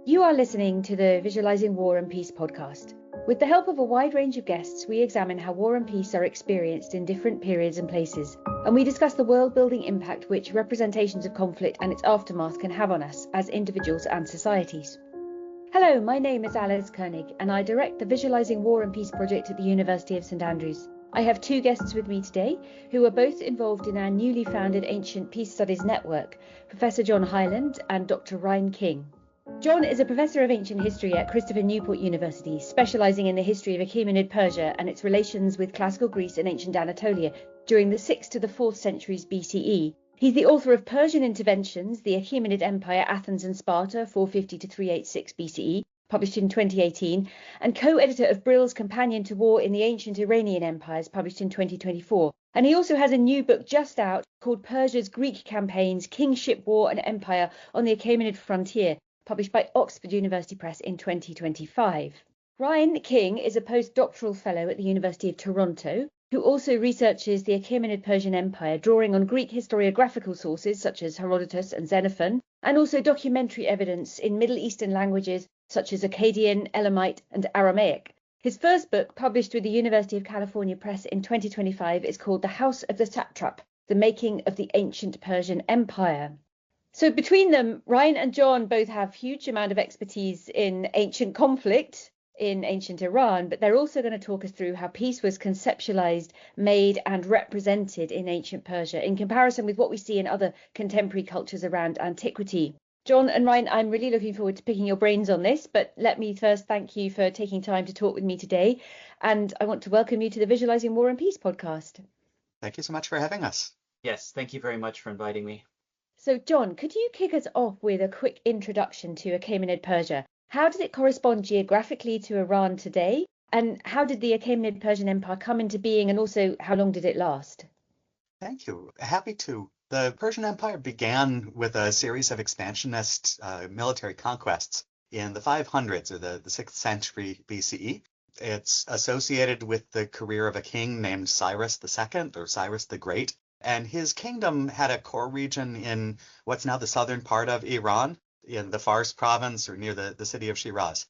You are listening to the Visualising War and Peace podcast. With the help of a wide range of guests, we examine how war and peace are experienced in different periods and places, and we discuss the world-building impact which representations of conflict and its aftermath can have on us as individuals and societies. Hello, my name is Alice König, and I direct the Visualising War and Peace project at the University of St Andrews. I have two guests with me today, who are both involved in our newly founded Ancient Peace Studies Network, Professor John Hyland and Dr. Rhyne King. John is a professor of ancient history at Christopher Newport University, specialising in the history of Achaemenid Persia and its relations with classical Greece and ancient Anatolia during the 6th to the 4th centuries BCE. He's the author of Persian Interventions, the Achaemenid Empire, Athens and Sparta, 450 to 386 BCE, published in 2018, and co-editor of Brill's Companion to War in the Ancient Iranian Empires, published in 2024. And he also has a new book just out called Persia's Greek Campaigns, Kingship, War and Empire on the Achaemenid Frontier, published by Oxford University Press in 2025. Rhyne King is a postdoctoral fellow at the University of Toronto, who also researches the Achaemenid Persian Empire, drawing on Greek historiographical sources such as Herodotus and Xenophon, and also documentary evidence in Middle Eastern languages such as Akkadian, Elamite, and Aramaic. His first book, published with the University of California Press in 2025, is called The House of the Satrap, The Making of the Ancient Persian Empire. So between them, Rhyne and John both have huge amount of expertise in ancient conflict in ancient Iran, but they're also going to talk us through how peace was conceptualized, made and represented in ancient Persia in comparison with what we see in other contemporary cultures around antiquity. John and Rhyne, I'm really looking forward to picking your brains on this, but let me first thank you for taking time to talk with me today. And I want to welcome you to the Visualising War and Peace podcast. Thank you so much for having us. Yes, thank you very much for inviting me. So, John, could you kick us off with a quick introduction to Achaemenid Persia? How does it correspond geographically to Iran today? And how did the Achaemenid Persian Empire come into being? And also, how long did it last? Thank you. Happy to. The Persian Empire began with a series of expansionist military conquests in the 500s, or the 6th century BCE. It's associated with the career of a king named Cyrus II, or Cyrus the Great. And his kingdom had a core region in what's now the southern part of Iran, in the Fars province or near the city of Shiraz.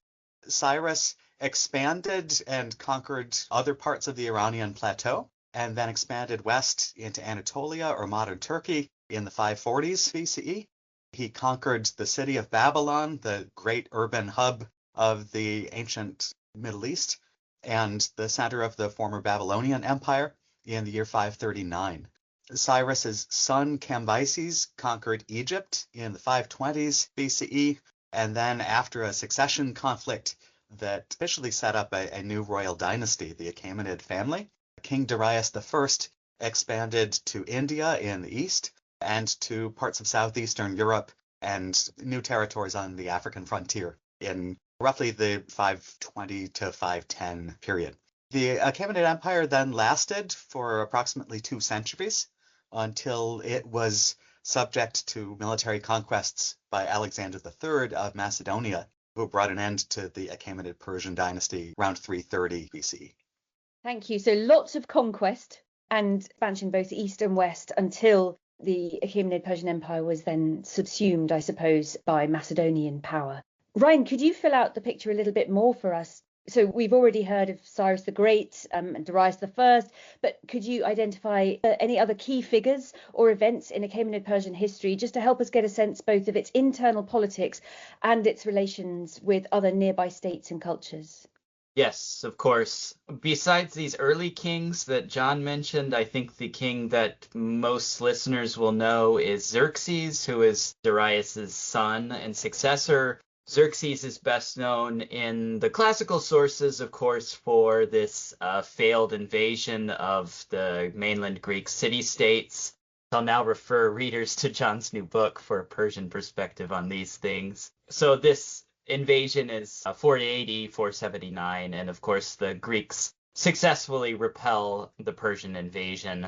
Cyrus expanded and conquered other parts of the Iranian plateau, and then expanded west into Anatolia or modern Turkey in the 540s BCE. He conquered the city of Babylon, the great urban hub of the ancient Middle East, and the center of the former Babylonian Empire in the year 539. Cyrus's son Cambyses conquered Egypt in the 520s BCE, and then after a succession conflict that officially set up a new royal dynasty, the Achaemenid family, King Darius I expanded to India in the east and to parts of southeastern Europe and new territories on the African frontier in roughly the 520 to 510 period. The Achaemenid Empire then lasted for approximately 2 centuries, until it was subject to military conquests by Alexander III of Macedonia, who brought an end to the Achaemenid Persian dynasty around 330 BCE. Thank you. So lots of conquest and expansion both east and west until the Achaemenid Persian Empire was then subsumed, I suppose, by Macedonian power. Rhyne, could you fill out the picture a little bit more for us? So we've already heard of Cyrus the Great and Darius I, but could you identify any other key figures or events in Achaemenid Persian history just to help us get a sense both of its internal politics and its relations with other nearby states and cultures? Yes, of course. Besides these early kings that John mentioned, I think the king that most listeners will know is Xerxes, who is Darius's son and successor. Xerxes is best known in the classical sources, of course, for this failed invasion of the mainland Greek city-states. I'll now refer readers to John's new book for a Persian perspective on these things. So this invasion is 480, 479, and of course the Greeks successfully repel the Persian invasion.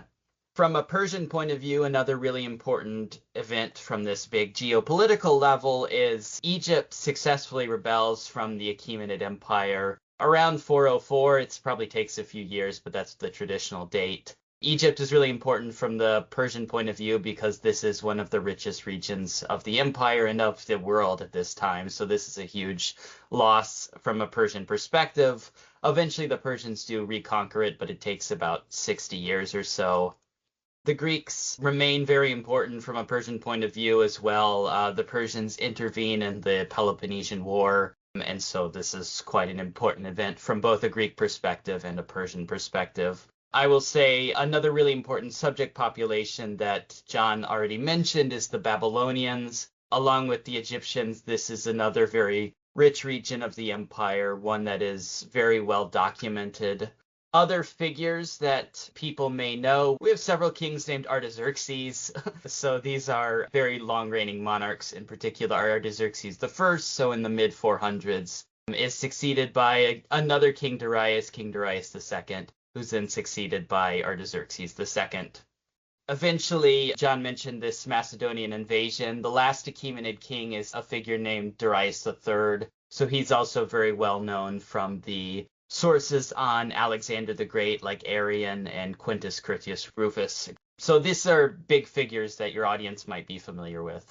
From a Persian point of view, another really important event from this big geopolitical level is Egypt successfully rebels from the Achaemenid Empire around 404. It probably takes a few years, but that's the traditional date. Egypt is really important from the Persian point of view because this is one of the richest regions of the empire and of the world at this time. So this is a huge loss from a Persian perspective. Eventually the Persians do reconquer it, but it takes about 60 years or so. The Greeks remain very important from a Persian point of view as well. The Persians intervene in the Peloponnesian War, and so this is quite an important event from both a Greek perspective and a Persian perspective. I will say another really important subject population that John already mentioned is the Babylonians. Along with the Egyptians, this is another very rich region of the empire, one that is very well documented. Other figures that people may know, we have several kings named Artaxerxes. So these are very long-reigning monarchs. In particular, Artaxerxes I, so in the mid-400s, is succeeded by another King Darius II, who's then succeeded by Artaxerxes II. Eventually, John mentioned this Macedonian invasion. The last Achaemenid king is a figure named Darius III, so he's also very well known from the sources on Alexander the Great, like Arrian and Quintus Curtius Rufus. So these are big figures that your audience might be familiar with.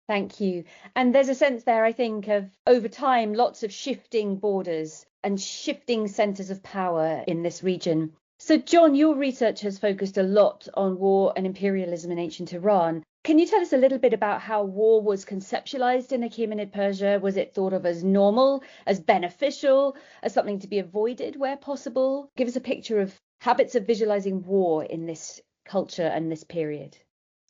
Thank you. And there's a sense there, I think, of over time, lots of shifting borders and shifting centres of power in this region. So, John, your research has focused a lot on war and imperialism in ancient Iran. Can you tell us a little bit about how war was conceptualized in Achaemenid Persia? Was it thought of as normal, as beneficial, as something to be avoided where possible? Give us a picture of habits of visualizing war in this culture and this period.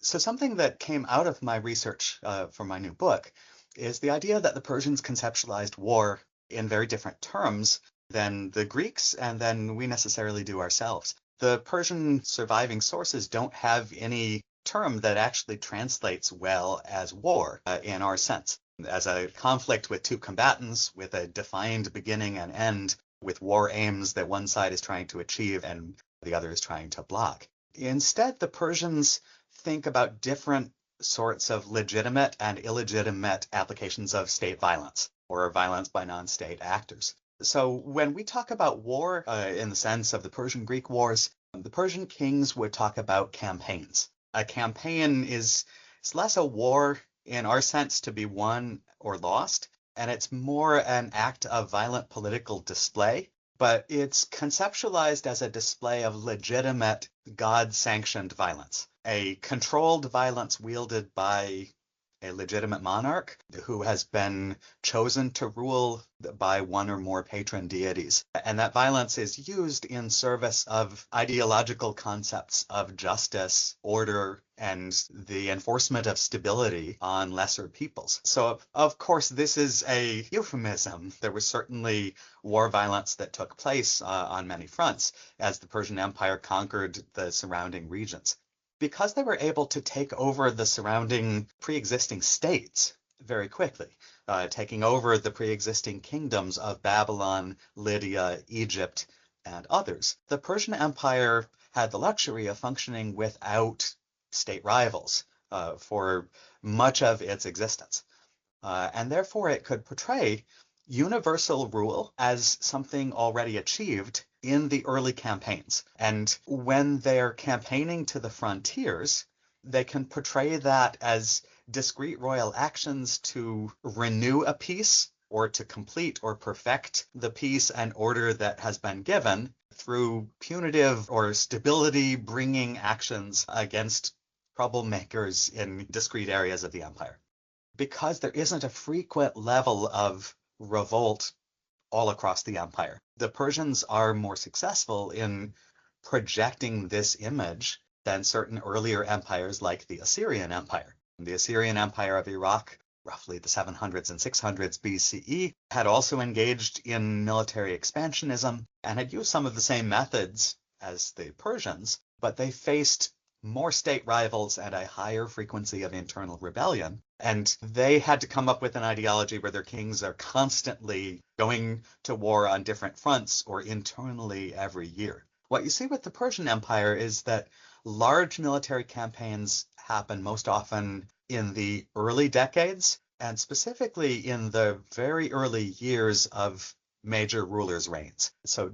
So something that came out of my research for my new book is the idea that the Persians conceptualized war in very different terms than the Greeks and than we necessarily do ourselves. The Persian surviving sources don't have any term that actually translates well as war in our sense, as a conflict with two combatants with a defined beginning and end, with war aims that one side is trying to achieve and the other is trying to block. Instead, the Persians think about different sorts of legitimate and illegitimate applications of state violence or violence by non-state actors. So when we talk about war in the sense of the Persian-Greek wars, the Persian kings would talk about campaigns. A campaign is less a war in our sense to be won or lost, and it's more an act of violent political display, but it's conceptualized as a display of legitimate God-sanctioned violence, a controlled violence wielded by a legitimate monarch who has been chosen to rule by one or more patron deities. And that violence is used in service of ideological concepts of justice, order, and the enforcement of stability on lesser peoples. So, of course, this is a euphemism. There was certainly war violence that took place on many fronts as the Persian Empire conquered the surrounding regions. Because they were able to take over the surrounding pre-existing states very quickly, taking over the pre-existing kingdoms of Babylon, Lydia, Egypt, and others, the Persian Empire had the luxury of functioning without state rivals for much of its existence. And therefore it could portray universal rule as something already achieved in the early campaigns. And when they're campaigning to the frontiers, they can portray that as discrete royal actions to renew a peace or to complete or perfect the peace and order that has been given through punitive or stability-bringing actions against troublemakers in discrete areas of the empire. Because there isn't a frequent level of revolt all across the empire, the Persians are more successful in projecting this image than certain earlier empires like the Assyrian Empire. The Assyrian Empire of Iraq, roughly the 700s and 600s BCE, had also engaged in military expansionism and had used some of the same methods as the Persians, but they faced more state rivals and a higher frequency of internal rebellion. And they had to come up with an ideology where their kings are constantly going to war on different fronts or internally every year. What you see with the Persian Empire is that large military campaigns happen most often in the early decades, and specifically in the very early years of major rulers' reigns. So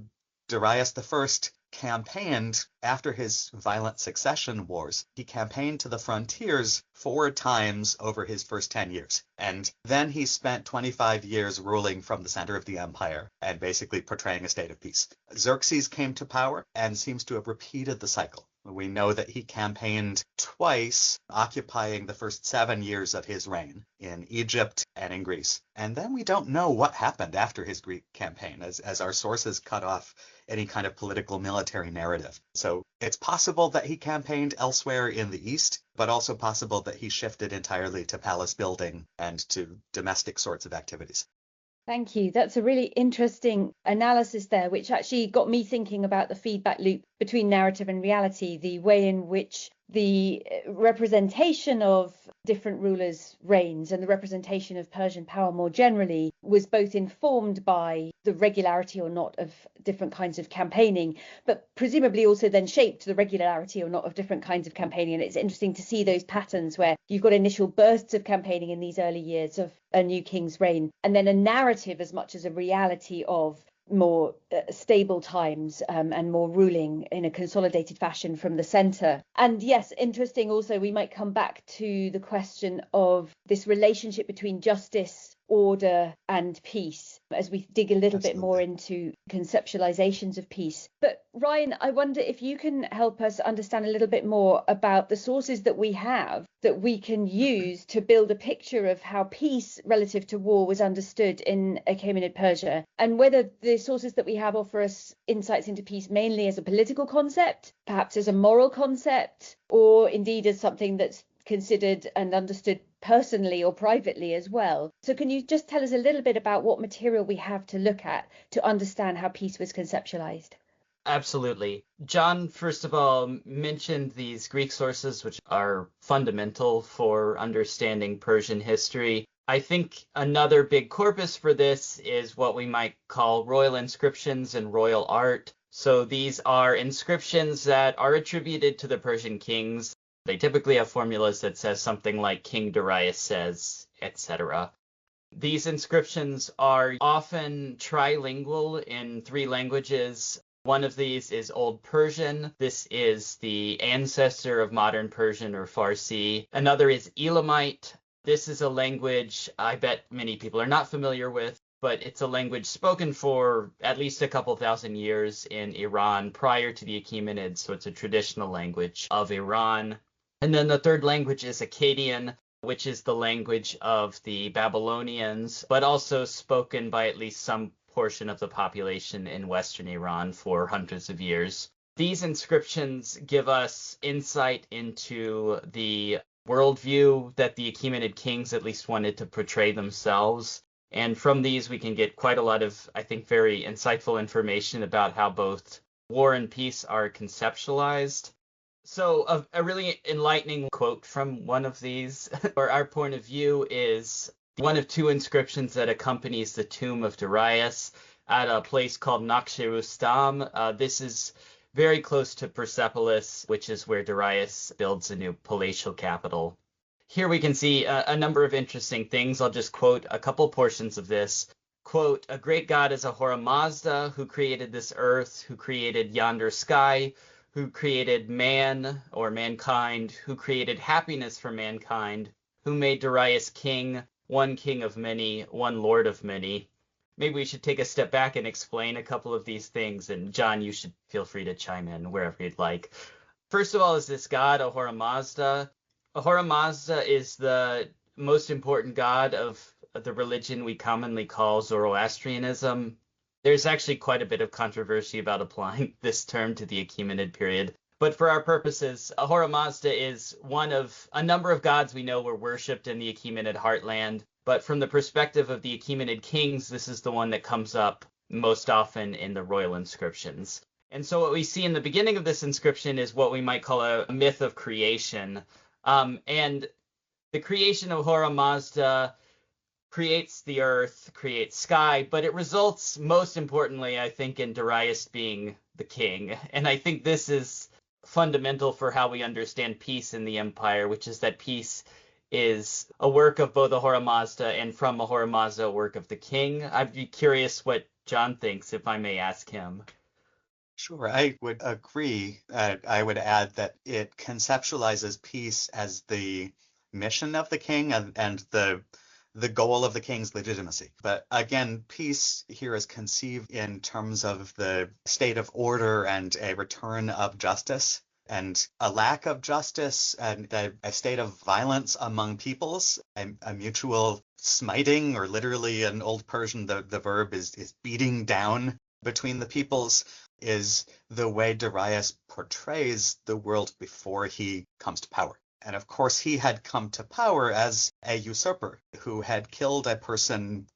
Darius I campaigned after his violent succession wars. He campaigned to the frontiers 4 times over his first 10 years. And then he spent 25 years ruling from the center of the empire and basically portraying a state of peace. Xerxes came to power and seems to have repeated the cycle. We know that he campaigned twice, occupying the first 7 years of his reign in Egypt and in Greece. And then we don't know what happened after his Greek campaign, as our sources cut off any kind of political military narrative. So it's possible that he campaigned elsewhere in the east, but also possible that he shifted entirely to palace building and to domestic sorts of activities. Thank you. That's a really interesting analysis there, which actually got me thinking about the feedback loop between narrative and reality, the way in which the representation of different rulers' reigns and the representation of Persian power more generally was both informed by the regularity or not of different kinds of campaigning, but presumably also then shaped the regularity or not of different kinds of campaigning. And it's interesting to see those patterns where you've got initial bursts of campaigning in these early years of a new king's reign, and then a narrative as much as a reality of more stable times and more ruling in a consolidated fashion from the centre. And yes, interesting also, we might come back to the question of this relationship between justice, order and peace as we dig a little bit more into conceptualizations of peace. But Rhyne, I wonder if you can help us understand a little bit more about the sources that we have that we can use to build a picture of how peace relative to war was understood in Achaemenid Persia, and whether the sources that we have offer us insights into peace mainly as a political concept, perhaps as a moral concept, or indeed as something that's considered and understood personally or privately as well. So can you just tell us a little bit about what material we have to look at to understand how peace was conceptualized? Absolutely. John, first of all, mentioned these Greek sources, which are fundamental for understanding Persian history. I think another big corpus for this is what we might call royal inscriptions and royal art. So these are inscriptions that are attributed to the Persian kings. They typically have formulas that says something like King Darius says, etc. These inscriptions are often trilingual in 3 languages. One of these is Old Persian. This is the ancestor of modern Persian or Farsi. Another is Elamite. This is a language I bet many people are not familiar with, but it's a language spoken for at least a couple thousand years in Iran prior to the Achaemenids, so it's a traditional language of Iran. And then the third language is Akkadian, which is the language of the Babylonians, but also spoken by at least some portion of the population in Western Iran for hundreds of years. These inscriptions give us insight into the worldview that the Achaemenid kings at least wanted to portray themselves. And from these, we can get quite a lot of, I think, very insightful information about how both war and peace are conceptualized. So a really enlightening quote from one of these, or our point of view, is one of 2 inscriptions that accompanies the tomb of Darius at a place called Nakhshe-Rustam. This is very close to Persepolis, which is where Darius builds a new palatial capital. Here we can see a number of interesting things. I'll just quote a couple portions of this. Quote, "A great god is Ahura Mazda, who created this earth, who created yonder sky, who created man or mankind, who created happiness for mankind, who made Darius king, one king of many, one lord of many." Maybe we should take a step back and explain a couple of these things, and John, you should feel free to chime in wherever you'd like. First of all, is this god Ahura Mazda. Ahura Mazda is the most important god of the religion we commonly call Zoroastrianism. There's actually quite a bit of controversy about applying this term to the Achaemenid period. But for our purposes, Ahura Mazda is one of a number of gods we know were worshipped in the Achaemenid heartland. But from the perspective of the Achaemenid kings, this is the one that comes up most often in the royal inscriptions. And so what we see in the beginning of this inscription is what we might call a myth of creation. And the creation of Ahura Mazda creates the earth, creates sky, but it results most importantly, I think, in Darius being the king. And I think this is fundamental for how we understand peace in the empire, which is that peace is a work of both Ahura Mazda and from Ahura Mazda a work of the king. I'd be curious what John thinks, if I may ask him. Sure, I would agree. I would add that it conceptualizes peace as the mission of the king and the goal of the king's legitimacy. But again, peace here is conceived in terms of the state of order and a return of justice. And a lack of justice and a state of violence among peoples, a mutual smiting, or literally in Old Persian, the verb is beating down between the peoples, is the way Darius portrays the world before he comes to power. And of course, he had come to power as a usurper who had killed a person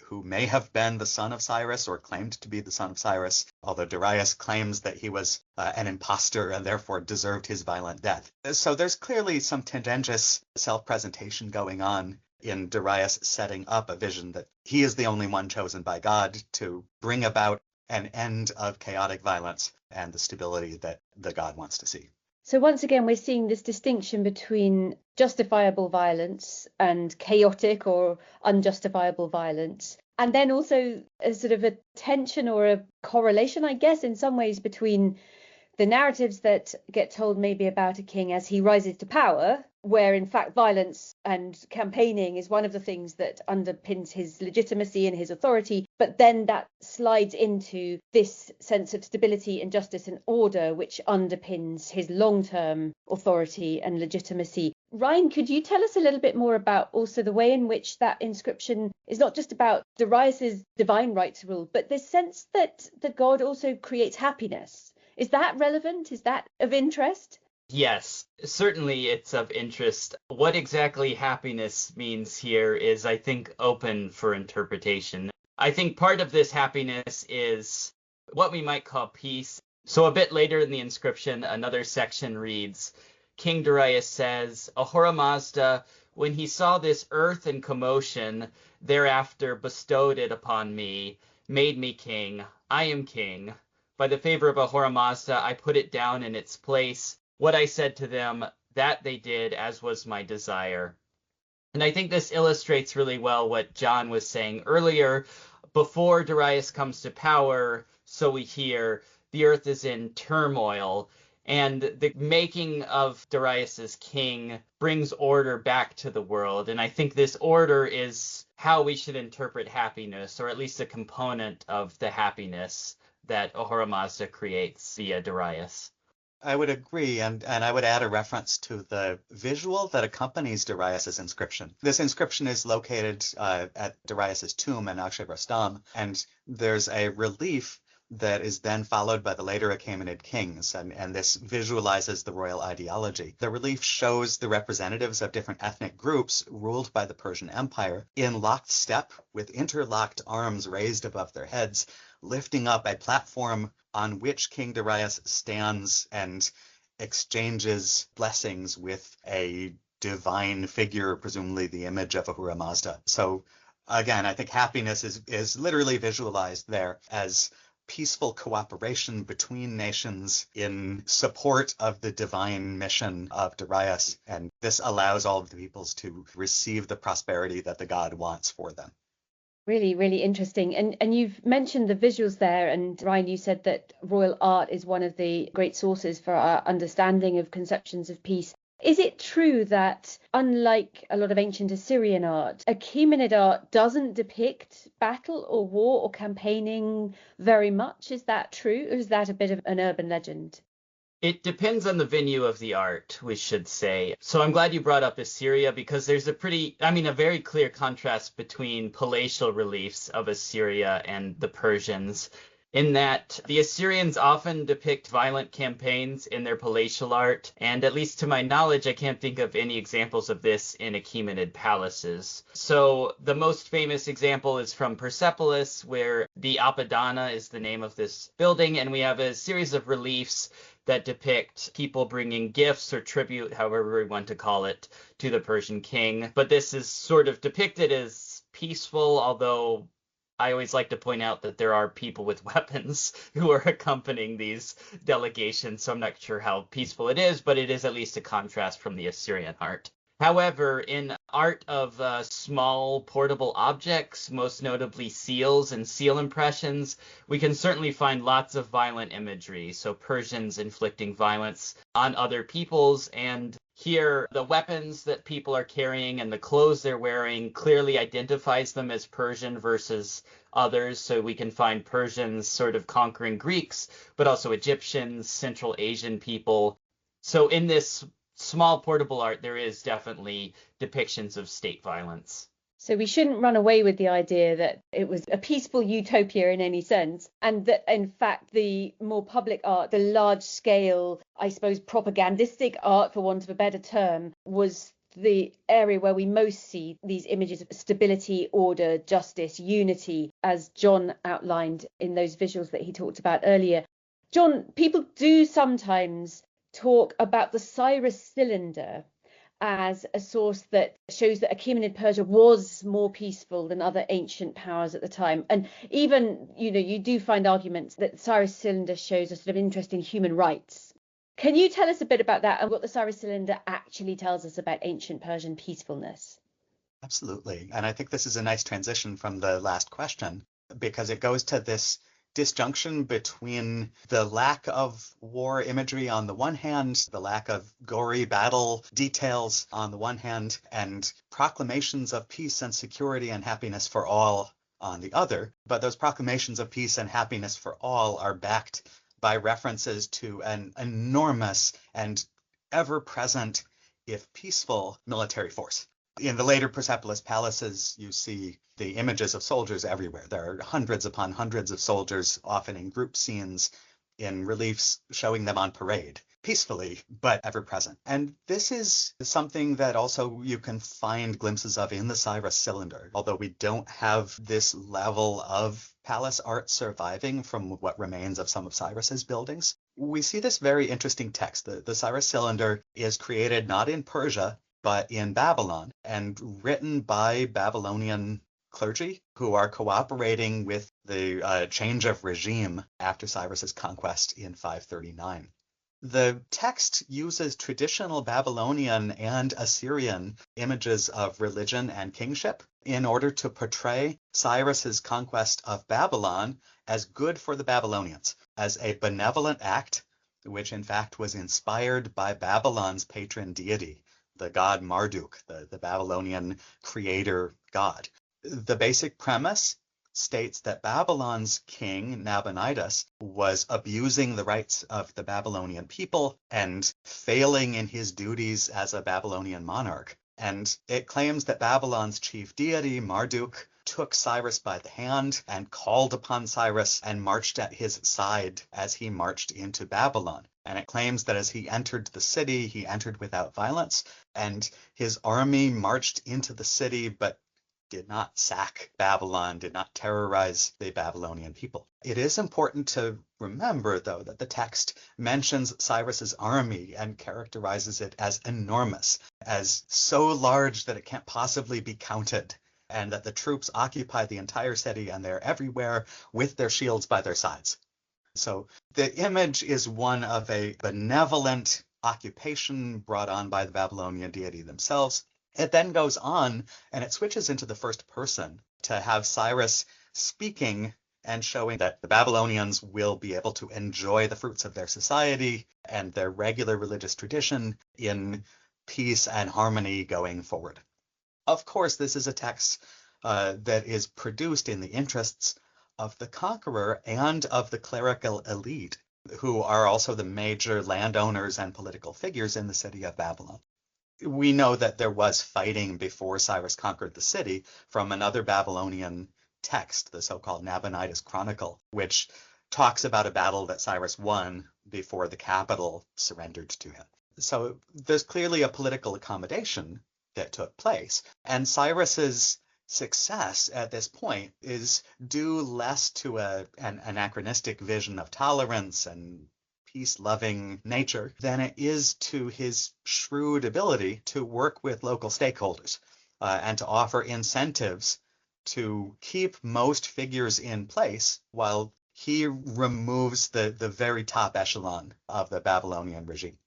who may have been the son of Cyrus or claimed to be the son of Cyrus, although Darius claims that he was an imposter and therefore deserved his violent death. So there's clearly some tendentious self-presentation going on in Darius setting up a vision that he is the only one chosen by God to bring about an end of chaotic violence and the stability that the God wants to see. So once again, we're seeing this distinction between justifiable violence and chaotic or unjustifiable violence. And then also a sort of a tension or a correlation, I guess, in some ways between the narratives that get told maybe about a king as he rises to power, where in fact violence and campaigning is one of the things that underpins his legitimacy and his authority, but then that slides into this sense of stability and justice and order, which underpins his long-term authority and legitimacy. Rhyne, could you tell us a little bit more about also the way in which that inscription is not just about Darius's divine right to rule, but this sense that the god also creates happiness? Is that relevant? Is that of interest? Yes, certainly it's of interest. What exactly happiness means here is, I think, open for interpretation. I think part of this happiness is what we might call peace. So a bit later in the inscription, another section reads, King Darius says, Ahura Mazda, when he saw this earth in commotion, thereafter bestowed it upon me, made me king. I am king. By the favor of Ahura Mazda, I put it down in its place. What I said to them, that they did as was my desire. And I think this illustrates really well what John was saying earlier. Before Darius comes to power, so we hear, the earth is in turmoil. And the making of Darius as king brings order back to the world. And I think this order is how we should interpret happiness, or at least a component of the happiness that Ahura Mazda creates via Darius. I would agree, and I would add a reference to the visual that accompanies Darius's inscription. This inscription is located at Darius's tomb in Akshay-Rastam, and there's a relief that is then followed by the later Achaemenid kings, and this visualizes the royal ideology. The relief shows the representatives of different ethnic groups ruled by the Persian Empire in locked step with interlocked arms raised above their heads, lifting up a platform on which King Darius stands and exchanges blessings with a divine figure, presumably the image of Ahura Mazda. So again, I think happiness is literally visualized there as peaceful cooperation between nations in support of the divine mission of Darius. And this allows all of the peoples to receive the prosperity that the god wants for them. Really, really interesting. And you've mentioned the visuals there, and Rhyne, you said that royal art is one of the great sources for our understanding of conceptions of peace. Is it true that, unlike a lot of ancient Assyrian art, Achaemenid art doesn't depict battle or war or campaigning very much? Is that true, or is that a bit of an urban legend? It depends on the venue of the art, we should say. So I'm glad you brought up Assyria, because there's a very clear contrast between palatial reliefs of Assyria and the Persians, in that the Assyrians often depict violent campaigns in their palatial art, and at least to my knowledge, I can't think of any examples of this in Achaemenid palaces. So the most famous example is from Persepolis, where the Apadana is the name of this building, and we have a series of reliefs that depict people bringing gifts or tribute, however we want to call it, to the Persian king. But this is sort of depicted as peaceful, although I always like to point out that there are people with weapons who are accompanying these delegations, so I'm not sure how peaceful it is, but it is at least a contrast from the Assyrian art. However, in art of small portable objects, most notably seals and seal impressions, we can certainly find lots of violent imagery. So Persians inflicting violence on other peoples, and here the weapons that people are carrying and the clothes they're wearing clearly identifies them as Persian versus others. So we can find Persians sort of conquering Greeks, but also Egyptians, Central Asian people. So in this small portable art, there is definitely depictions of state violence. So we shouldn't run away with the idea that it was a peaceful utopia in any sense, and that in fact the more public art, the large scale, I suppose, propagandistic art, for want of a better term, was the area where we most see these images of stability, order, justice, unity, as John outlined in those visuals that he talked about earlier. John, people do sometimes talk about the Cyrus cylinder as a source that shows that Achaemenid Persia was more peaceful than other ancient powers at the time. And even, you do find arguments that the Cyrus cylinder shows a sort of interest in human rights. Can you tell us a bit about that and what the Cyrus cylinder actually tells us about ancient Persian peacefulness? Absolutely. And I think this is a nice transition from the last question, because it goes to this disjunction between the lack of war imagery on the one hand, the lack of gory battle details on the one hand, and proclamations of peace and security and happiness for all on the other. But those proclamations of peace and happiness for all are backed by references to an enormous and ever-present, if peaceful, military force. In the later Persepolis palaces, you see the images of soldiers everywhere. There are hundreds upon hundreds of soldiers, often in group scenes, in reliefs showing them on parade, peacefully, but ever present. And this is something that also you can find glimpses of in the Cyrus cylinder, although we don't have this level of palace art surviving from what remains of some of Cyrus's buildings. We see this very interesting text. The Cyrus cylinder is created not in Persia, but in Babylon, and written by Babylonian clergy who are cooperating with the change of regime after Cyrus's conquest in 539. The text uses traditional Babylonian and Assyrian images of religion and kingship in order to portray Cyrus's conquest of Babylon as good for the Babylonians, as a benevolent act, which in fact was inspired by Babylon's patron deity, the god Marduk, the Babylonian creator god. The basic premise states that Babylon's king, Nabonidus, was abusing the rights of the Babylonian people and failing in his duties as a Babylonian monarch. And it claims that Babylon's chief deity, Marduk, took Cyrus by the hand and called upon Cyrus and marched at his side as he marched into Babylon. And it claims that as he entered the city, he entered without violence, and his army marched into the city, but did not sack Babylon, did not terrorize the Babylonian people. It is important to remember, though, that the text mentions Cyrus's army and characterizes it as enormous, as so large that it can't possibly be counted, and that the troops occupy the entire city and they're everywhere with their shields by their sides. So the image is one of a benevolent occupation brought on by the Babylonian deity themselves. It then goes on and it switches into the first person to have Cyrus speaking and showing that the Babylonians will be able to enjoy the fruits of their society and their regular religious tradition in peace and harmony going forward. Of course, this is a text that is produced in the interests of the conqueror and of the clerical elite, who are also the major landowners and political figures in the city of Babylon. We know that there was fighting before Cyrus conquered the city from another Babylonian text, the so-called Nabonidus Chronicle, which talks about a battle that Cyrus won before the capital surrendered to him. So there's clearly a political accommodation that took place, and Cyrus's success at this point is due less to an anachronistic vision of tolerance and peace-loving nature than it is to his shrewd ability to work with local stakeholders and to offer incentives to keep most figures in place while he removes the very top echelon of the Babylonian regime.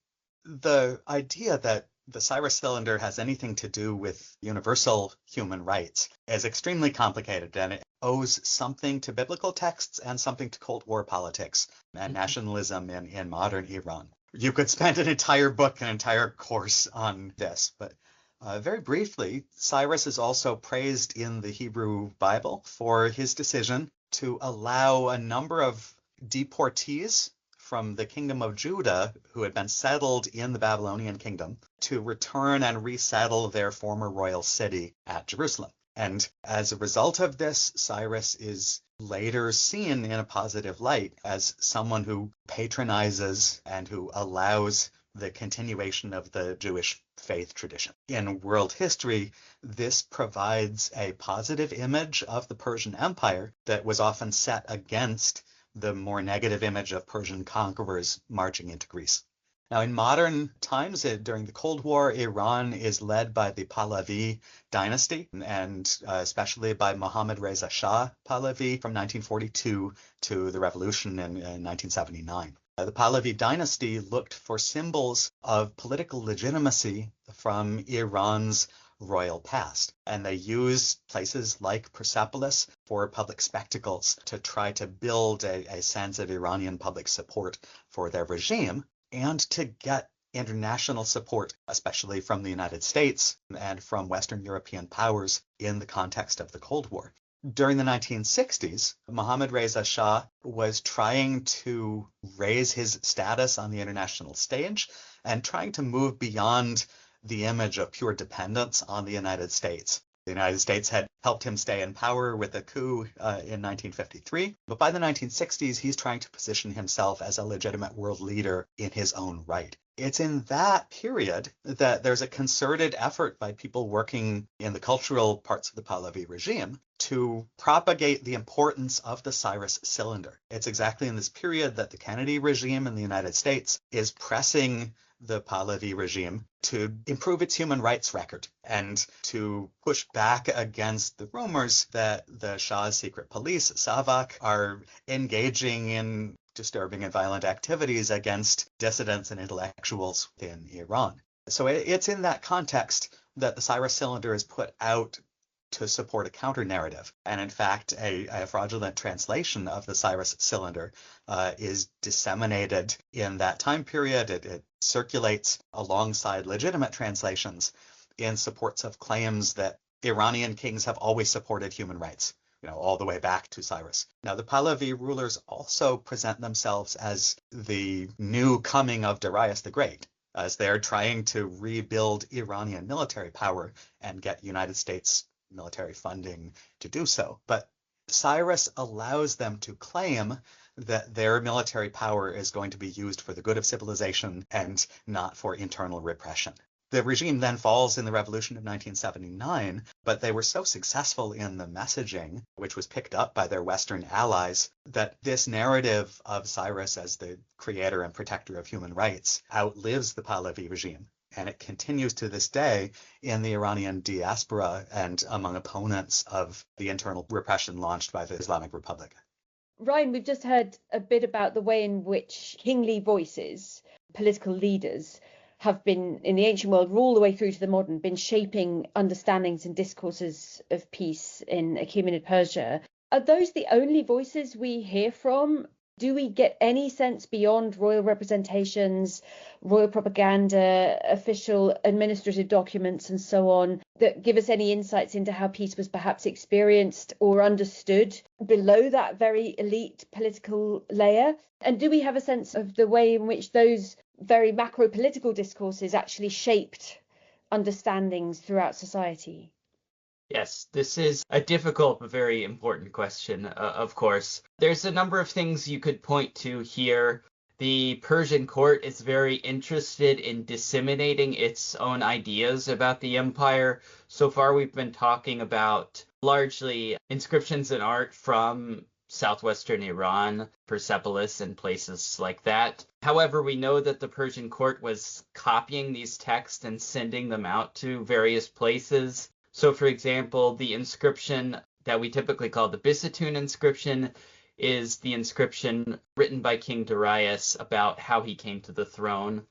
The idea that the Cyrus cylinder has anything to do with universal human rights is extremely complicated, and it owes something to biblical texts and something to Cold War politics and nationalism in modern Iran. You could spend an entire book, an entire course on this, but very briefly, Cyrus is also praised in the Hebrew Bible for his decision to allow a number of deportees from the kingdom of Judah who had been settled in the Babylonian kingdom to return and resettle their former royal city at Jerusalem. And as a result of this, Cyrus is later seen in a positive light as someone who patronizes and who allows the continuation of the Jewish faith tradition. In world history, this provides a positive image of the Persian Empire that was often set against the more negative image of Persian conquerors marching into Greece. Now, in modern times, during the Cold War, Iran is led by the Pahlavi dynasty, and especially by Mohammad Reza Shah Pahlavi from 1942 to the revolution in 1979. The Pahlavi dynasty looked for symbols of political legitimacy from Iran's royal past, and they used places like Persepolis for public spectacles to try to build a sense of Iranian public support for their regime and to get international support, especially from the United States and from Western European powers in the context of the Cold War. During the 1960s, Mohammad Reza Shah was trying to raise his status on the international stage and trying to move beyond the image of pure dependence on the United States. The United States had helped him stay in power with a coup in 1953, but by the 1960s, he's trying to position himself as a legitimate world leader in his own right. It's in that period that there's a concerted effort by people working in the cultural parts of the Pahlavi regime to propagate the importance of the Cyrus cylinder. It's exactly in this period that the Kennedy regime in the United States is pressing the Pahlavi regime to improve its human rights record and to push back against the rumors that the Shah's secret police, Savak, are engaging in disturbing and violent activities against dissidents and intellectuals in Iran. So it's in that context that the Cyrus cylinder is put out to support a counter-narrative. And in fact, a fraudulent translation of the Cyrus cylinder is disseminated in that time period. It circulates alongside legitimate translations in support of claims that Iranian kings have always supported human rights, all the way back to Cyrus. Now, the Pahlavi rulers also present themselves as the new coming of Darius the Great, as they're trying to rebuild Iranian military power and get United States military funding to do so. But Cyrus allows them to claim that their military power is going to be used for the good of civilization and not for internal repression. The regime then falls in the revolution of 1979, but they were so successful in the messaging, which was picked up by their Western allies, that this narrative of Cyrus as the creator and protector of human rights outlives the Pahlavi regime. And it continues to this day in the Iranian diaspora and among opponents of the internal repression launched by the Islamic Republic. Rhyne, we've just heard a bit about the way in which kingly voices, political leaders, have been, in the ancient world, all the way through to the modern, been shaping understandings and discourses of peace in Achaemenid Persia. Are those the only voices we hear from? Do we get any sense beyond royal representations, royal propaganda, official administrative documents, and so on, that give us any insights into how peace was perhaps experienced or understood below that very elite political layer? And do we have a sense of the way in which those very macro political discourses actually shaped understandings throughout society? Yes, this is a difficult but very important question, of course. There's a number of things you could point to here. The Persian court is very interested in disseminating its own ideas about the empire. So far, we've been talking about largely inscriptions and art from southwestern Iran, Persepolis, and places like that. However, we know that the Persian court was copying these texts and sending them out to various places. So, for example, the inscription that we typically call the Bisatun inscription is the inscription written by King Darius about how he came to the throne.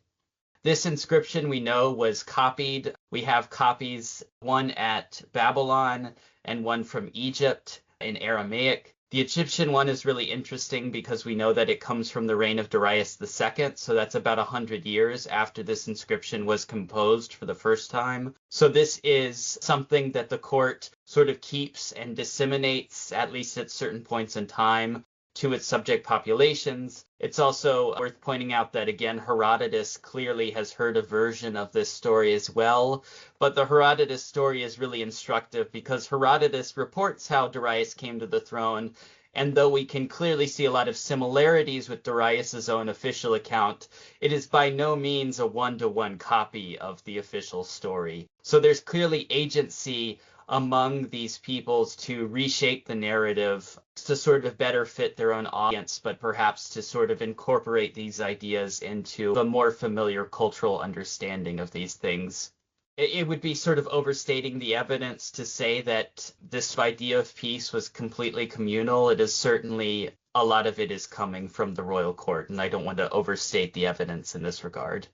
This inscription we know was copied. We have copies, one at Babylon and one from Egypt in Aramaic. The Egyptian one is really interesting because we know that it comes from the reign of Darius II, so that's about 100 years after this inscription was composed for the first time. So this is something that the court sort of keeps and disseminates, at least at certain points in time, to its subject populations. It's also worth pointing out that, again, Herodotus clearly has heard a version of this story as well, but the Herodotus story is really instructive because Herodotus reports how Darius came to the throne, and though we can clearly see a lot of similarities with Darius's own official account, it is by no means a one-to-one copy of the official story. So there's clearly agency among these peoples to reshape the narrative to sort of better fit their own audience, but perhaps to sort of incorporate these ideas into a more familiar cultural understanding of these things. It would be sort of overstating the evidence to say that this idea of peace was completely communal. It is certainly, a lot of it is coming from the royal court, and I don't want to overstate the evidence in this regard.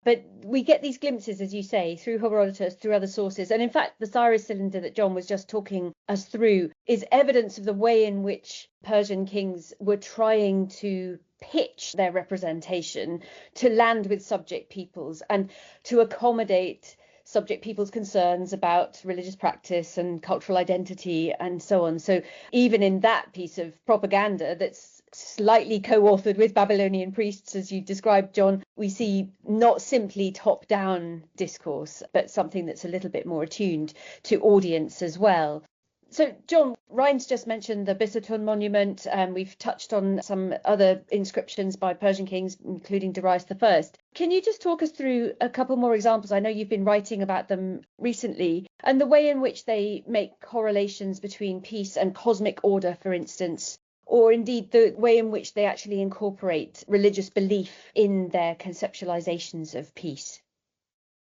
But we get these glimpses, as you say, through Herodotus, through other sources. And in fact, the Cyrus cylinder that John was just talking us through is evidence of the way in which Persian kings were trying to pitch their representation to land with subject peoples and to accommodate subject people's concerns about religious practice and cultural identity and so on. So even in that piece of propaganda that's slightly co-authored with Babylonian priests, as you described, John, we see not simply top-down discourse, but something that's a little bit more attuned to audience as well. So, John, Rhyne's just mentioned the Bisotun monument, and we've touched on some other inscriptions by Persian kings, including Darius I. Can you just talk us through a couple more examples? I know you've been writing about them recently, and the way in which they make correlations between peace and cosmic order, for instance, or indeed the way in which they actually incorporate religious belief in their conceptualizations of peace.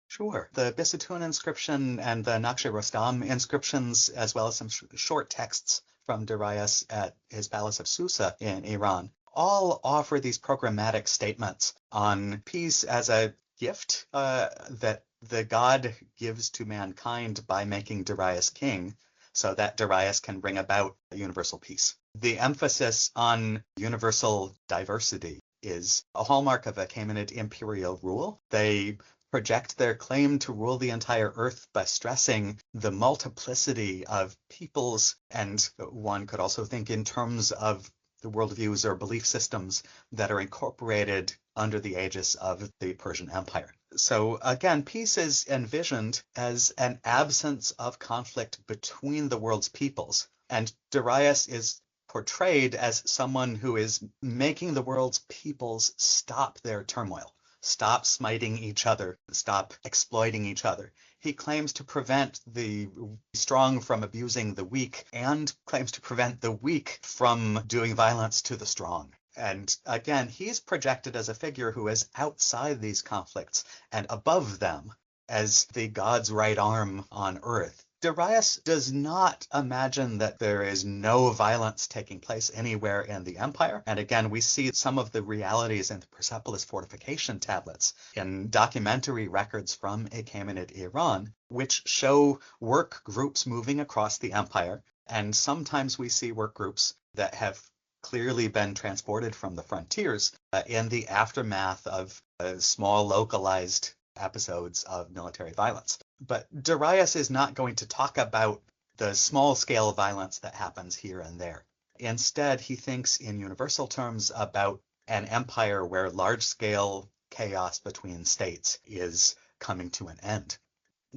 Sure. The Bisotun inscription and the Naqsh-e-Rostam inscriptions, as well as some short texts from Darius at his palace of Susa in Iran, all offer these programmatic statements on peace as a gift that the god gives to mankind by making Darius king, so that Darius can bring about universal peace. The emphasis on universal diversity is a hallmark of Achaemenid imperial rule. They project their claim to rule the entire earth by stressing the multiplicity of peoples, and one could also think in terms of the worldviews or belief systems that are incorporated under the aegis of the Persian Empire. So again, peace is envisioned as an absence of conflict between the world's peoples, and Darius is portrayed as someone who is making the world's peoples stop their turmoil, stop smiting each other, stop exploiting each other. He claims to prevent the strong from abusing the weak, and claims to prevent the weak from doing violence to the strong. And again, he's projected as a figure who is outside these conflicts and above them as the god's right arm on earth. Darius does not imagine that there is no violence taking place anywhere in the empire. And again, we see some of the realities in the Persepolis fortification tablets in documentary records from Achaemenid Iran, which show work groups moving across the empire. And sometimes we see work groups that have clearly been transported from the frontiers in the aftermath of small localized episodes of military violence. But Darius is not going to talk about the small-scale violence that happens here and there. Instead, he thinks in universal terms about an empire where large-scale chaos between states is coming to an end.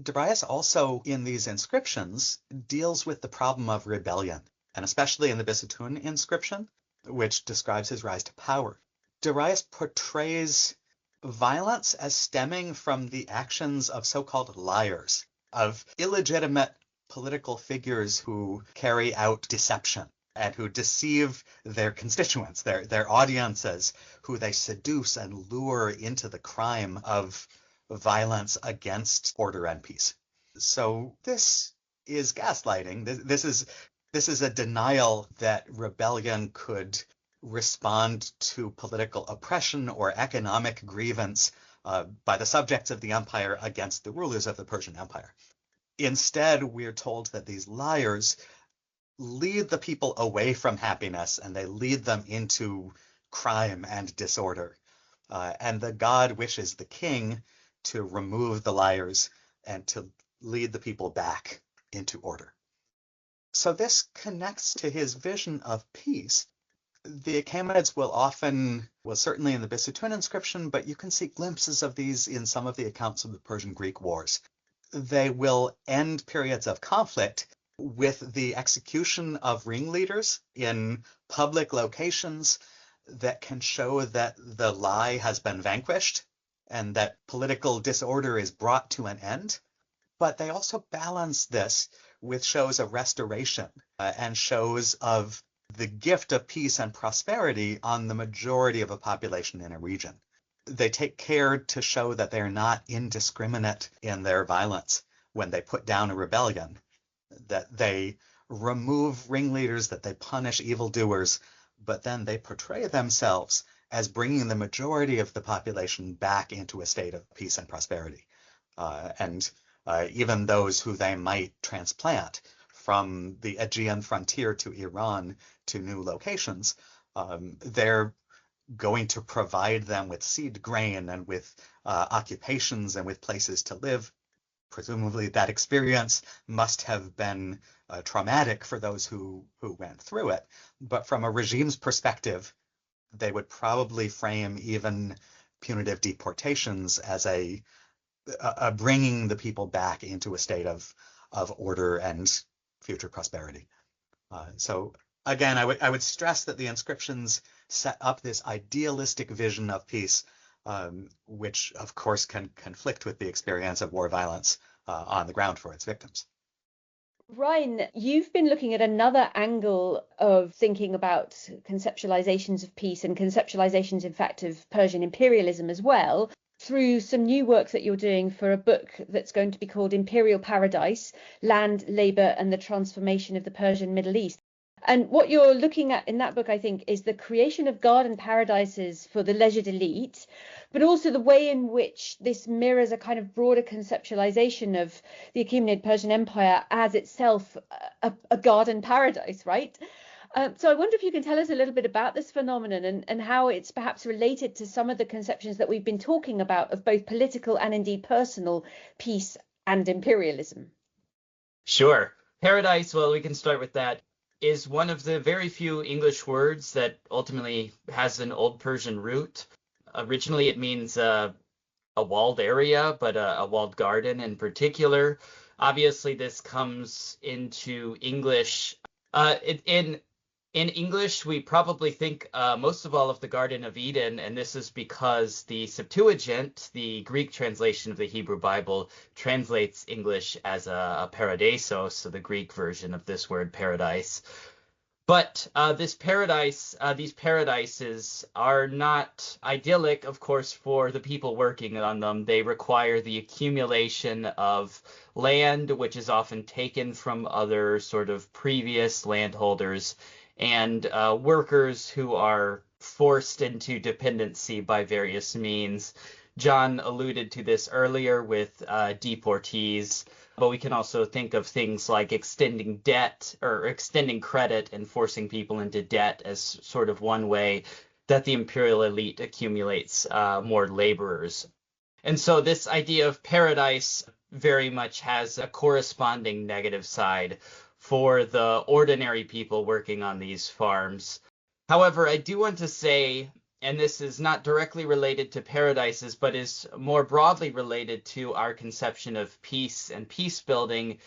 Darius also, in these inscriptions, deals with the problem of rebellion, and especially in the Bisotun inscription, which describes his rise to power. Darius portrays violence as stemming from the actions of so-called liars, of illegitimate political figures who carry out deception and who deceive their constituents, their audiences, who they seduce and lure into the crime of violence against order and peace. So this is gaslighting. This is a denial that rebellion could respond to political oppression or economic grievance by the subjects of the empire against the rulers of the Persian Empire. Instead, we're told that these liars lead the people away from happiness, and they lead them into crime and disorder. And the god wishes the king to remove the liars and to lead the people back into order. So this connects to his vision of peace. The Achaemenids will certainly in the Bisutun inscription, but you can see glimpses of these in some of the accounts of the Persian-Greek wars. They will end periods of conflict with the execution of ringleaders in public locations that can show that the lie has been vanquished and that political disorder is brought to an end. But they also balance this with shows of restoration and shows of the gift of peace and prosperity on the majority of a population in a region. They take care to show that they're not indiscriminate in their violence when they put down a rebellion, that they remove ringleaders, that they punish evildoers, but then they portray themselves as bringing the majority of the population back into a state of peace and prosperity. Even those who they might transplant from the Aegean frontier to Iran to new locations, they're going to provide them with seed grain and with occupations and with places to live. Presumably that experience must have been traumatic for those who went through it. But from a regime's perspective, they would probably frame even punitive deportations as a bringing the people back into a state of order and future prosperity. So again, I would stress that the inscriptions set up this idealistic vision of peace, which of course can conflict with the experience of war violence on the ground for its victims. Rhyne, you've been looking at another angle of thinking about conceptualizations of peace and conceptualizations, in fact, of Persian imperialism as well, through some new work that you're doing for a book that's going to be called Imperial Paradise: Land, Labour and the Transformation of the Persian Middle East. And what you're looking at in that book, I think, is the creation of garden paradises for the leisured elite, but also the way in which this mirrors a kind of broader conceptualization of the Achaemenid Persian Empire as itself a garden paradise, right? So I wonder if you can tell us a little bit about this phenomenon and how it's perhaps related to some of the conceptions that we've been talking about of both political and indeed personal peace and imperialism. Sure. Paradise, well, we can start with that, is one of the very few English words that ultimately has an Old Persian root. Originally, it means a walled area, but a walled garden in particular. Obviously, this comes into English. In English, we probably think most of all of the Garden of Eden, and this is because the Septuagint, the Greek translation of the Hebrew Bible, translates English as a paradisos, so the Greek version of this word paradise. But these paradises are not idyllic, of course, for the people working on them. They require the accumulation of land, which is often taken from other sort of previous landholders, and workers who are forced into dependency by various means. John alluded to this earlier with deportees, but we can also think of things like extending debt or extending credit and forcing people into debt as sort of one way that the imperial elite accumulates more laborers. And so this idea of paradise very much has a corresponding negative side for the ordinary people working on these farms. However, I do want to say, and this is not directly related to paradises, but is more broadly related to our conception of peace and peace building,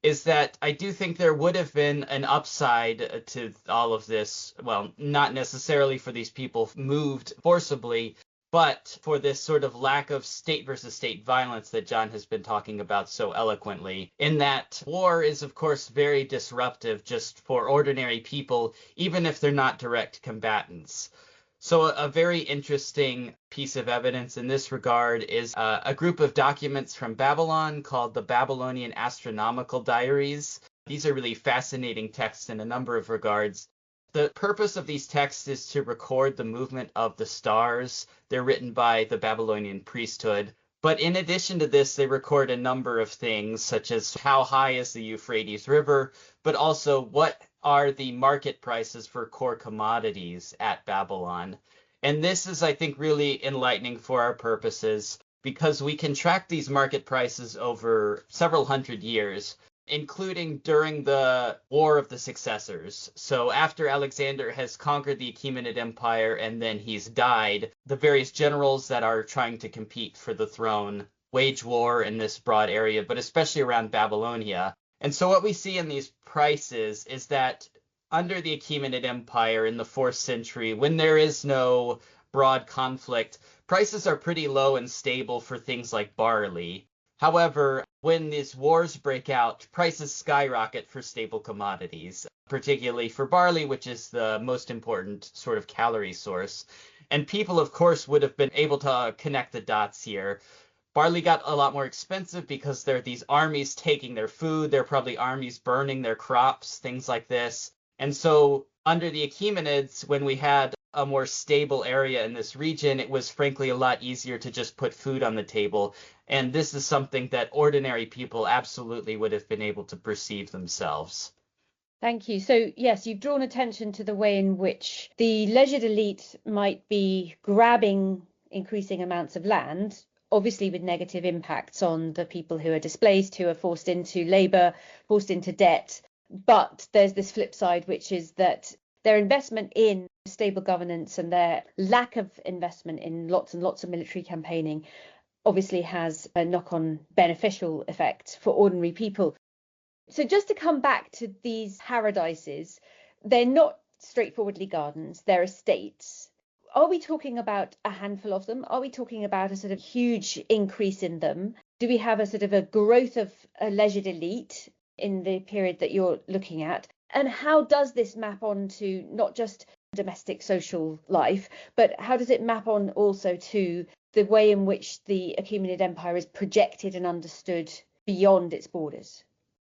is that I do think there would have been an upside to all of this. Well, not necessarily for these people moved forcibly, but for this sort of lack of state versus state violence that John has been talking about so eloquently, in that war is, of course, very disruptive just for ordinary people, even if they're not direct combatants. So a very interesting piece of evidence in this regard is a group of documents from Babylon called the Babylonian Astronomical Diaries. These are really fascinating texts in a number of regards. The purpose of these texts is to record the movement of the stars. They're written by the Babylonian priesthood. But in addition to this, they record a number of things, such as how high is the Euphrates River, but also what are the market prices for core commodities at Babylon. And this is, I think, really enlightening for our purposes, because we can track these market prices over several hundred years, including during the War of the Successors. So after Alexander has conquered the Achaemenid Empire and then he's died, the various generals that are trying to compete for the throne wage war in this broad area, but especially around Babylonia. And so what we see in these prices is that under the Achaemenid Empire in the 4th century, when there is no broad conflict, prices are pretty low and stable for things like barley. However, when these wars break out, prices skyrocket for staple commodities, particularly for barley, which is the most important sort of calorie source. And people, of course, would have been able to connect the dots here. Barley got a lot more expensive because there are these armies taking their food. There are probably armies burning their crops, things like this. And so under the Achaemenids, when we had a more stable area in this region, it was frankly a lot easier to just put food on the table. And this is something that ordinary people absolutely would have been able to perceive themselves. Thank you. So, yes, you've drawn attention to the way in which the leisured elite might be grabbing increasing amounts of land, obviously with negative impacts on the people who are displaced, who are forced into labour, forced into debt. But there's this flip side, which is that their investment in stable governance and their lack of investment in lots and lots of military campaigning obviously has a knock-on beneficial effect for ordinary people. So just to come back to these paradises, they're not straightforwardly gardens, they're estates. Are we talking about a handful of them? Are we talking about a sort of huge increase in them? Do we have a sort of a growth of a leisured elite in the period that you're looking at? And how does this map on to not just domestic social life, but how does it map on also to the way in which the Achaemenid Empire is projected and understood beyond its borders?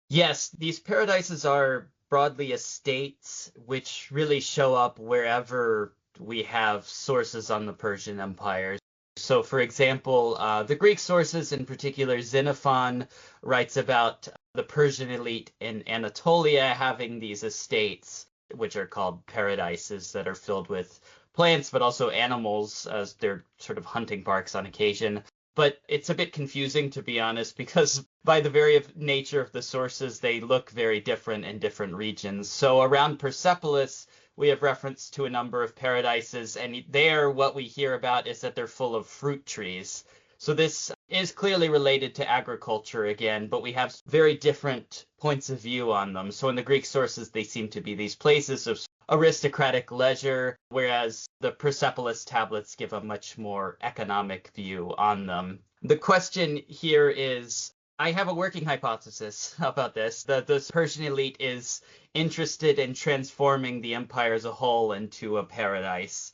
Yes, these paradises are broadly estates, which really show up wherever we have sources on the Persian Empire. So, for example, the Greek sources, in particular, Xenophon writes about the Persian elite in Anatolia having these estates, which are called paradises, that are filled with plants, but also animals, as they're sort of hunting parks on occasion. But it's a bit confusing, to be honest, because by the very nature of the sources, they look very different in different regions. So around Persepolis, we have reference to a number of paradises, and there what we hear about is that they're full of fruit trees. So this is clearly related to agriculture again, but we have very different points of view on them. So in the Greek sources, they seem to be these places of aristocratic leisure, whereas the Persepolis tablets give a much more economic view on them. The question here is, I have a working hypothesis about this, that the Persian elite is interested in transforming the empire as a whole into a paradise.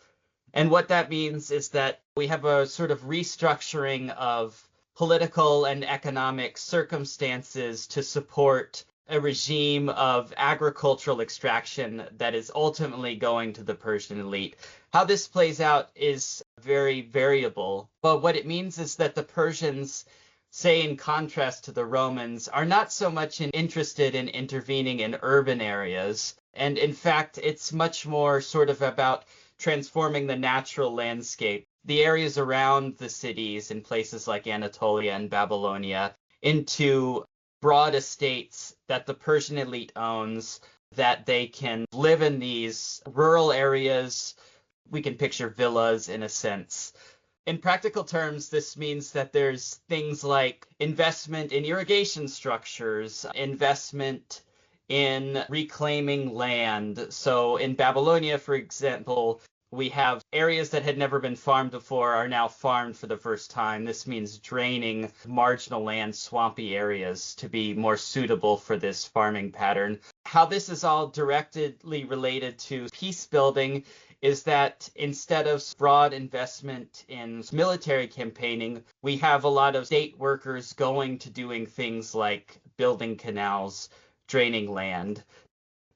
And what that means is that we have a sort of restructuring of political and economic circumstances to support a regime of agricultural extraction that is ultimately going to the Persian elite. How this plays out is very variable, but what it means is that the Persians, say in contrast to the Romans, are not so much interested in intervening in urban areas, and in fact it's much more sort of about transforming the natural landscape, the areas around the cities in places like Anatolia and Babylonia, into broad estates that the Persian elite owns, that they can live in these rural areas. We can picture villas in a sense. In practical terms, this means that there's things like investment in irrigation structures, investment in reclaiming land. So in Babylonia, for example, we have areas that had never been farmed before are now farmed for the first time. This means draining marginal land, swampy areas to be more suitable for this farming pattern. How this is all directly related to peace building is that instead of broad investment in military campaigning, we have a lot of state workers going to doing things like building canals, draining land.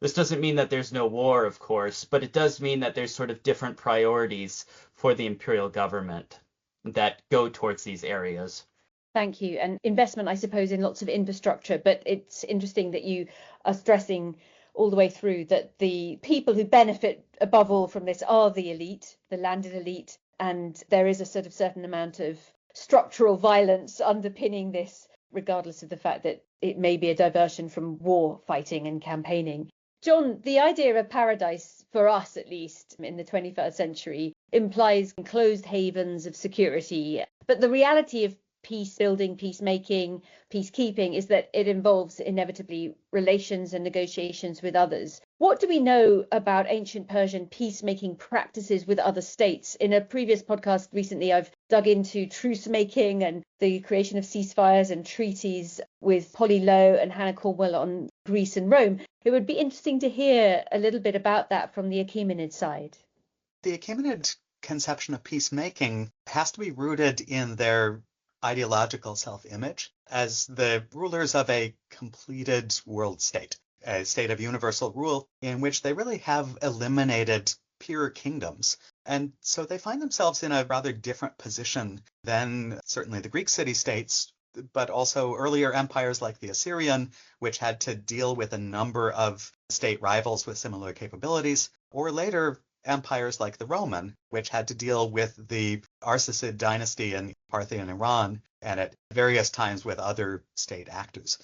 This doesn't mean that there's no war, of course, but it does mean that there's sort of different priorities for the imperial government that go towards these areas. Thank you. And investment, I suppose, in lots of infrastructure. But it's interesting that you are stressing all the way through that the people who benefit above all from this are the elite, the landed elite. And there is a sort of certain amount of structural violence underpinning this, regardless of the fact that it may be a diversion from war fighting and campaigning. John, the idea of paradise, for us at least, in the 21st century, implies enclosed havens of security. But the reality of peace building, peacemaking, peacekeeping is that it involves inevitably relations and negotiations with others. What do we know about ancient Persian peacemaking practices with other states? In a previous podcast recently, I've dug into truce making and the creation of ceasefires and treaties with Polly Lowe and Hannah Cornwell on Greece and Rome. It would be interesting to hear a little bit about that from the Achaemenid side. The Achaemenid conception of peacemaking has to be rooted in their ideological self-image as the rulers of a completed world state, a state of universal rule in which they really have eliminated peer kingdoms. And so they find themselves in a rather different position than certainly the Greek city-states, but also earlier empires like the Assyrian, which had to deal with a number of state rivals with similar capabilities, or later empires like the Roman, which had to deal with the Arsacid dynasty in Parthian Iran, and at various times with other state actors.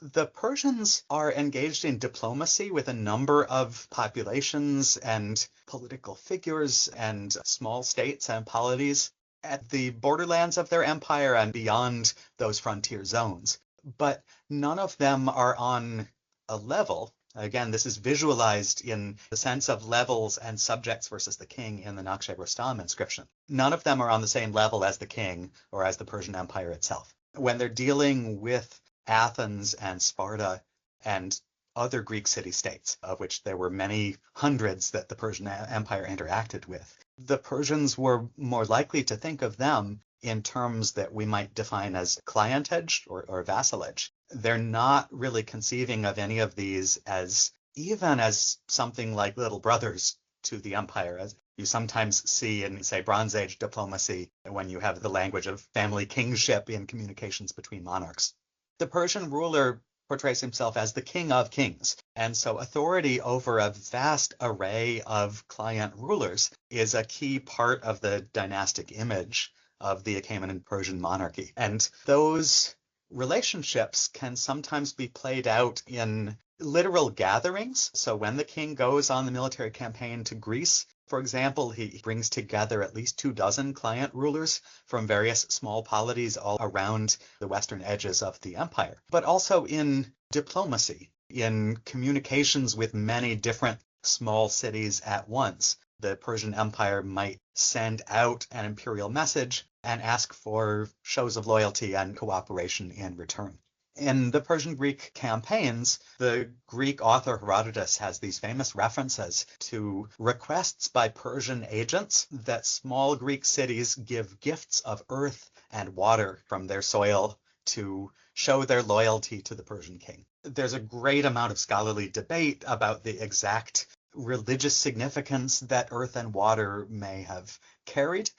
The Persians are engaged in diplomacy with a number of populations and political figures and small states and polities at the borderlands of their empire and beyond those frontier zones. But none of them are on a level. Again, this is visualized in the sense of levels and subjects versus the king in the Naqsh-e-Rustam inscription. None of them are on the same level as the king or as the Persian Empire itself. When they're dealing with Athens and Sparta and other Greek city-states, of which there were many hundreds that the Persian Empire interacted with, the Persians were more likely to think of them in terms that we might define as clientage or vassalage. They're not really conceiving of any of these as even as something like little brothers to the empire, as you sometimes see in, say, Bronze Age diplomacy when you have the language of family kingship in communications between monarchs. The Persian ruler portrays himself as the king of kings, and so authority over a vast array of client rulers is a key part of the dynastic image of the Achaemenid Persian monarchy. And those relationships can sometimes be played out in literal gatherings. So when the king goes on the military campaign to Greece, for example, he brings together at least 24 client rulers from various small polities all around the western edges of the empire, but also in diplomacy, in communications with many different small cities at once. The Persian Empire might send out an imperial message and ask for shows of loyalty and cooperation in return. In the Persian-Greek campaigns, the Greek author Herodotus has these famous references to requests by Persian agents that small Greek cities give gifts of earth and water from their soil to show their loyalty to the Persian king. There's a great amount of scholarly debate about the exact religious significance that earth and water may have carried,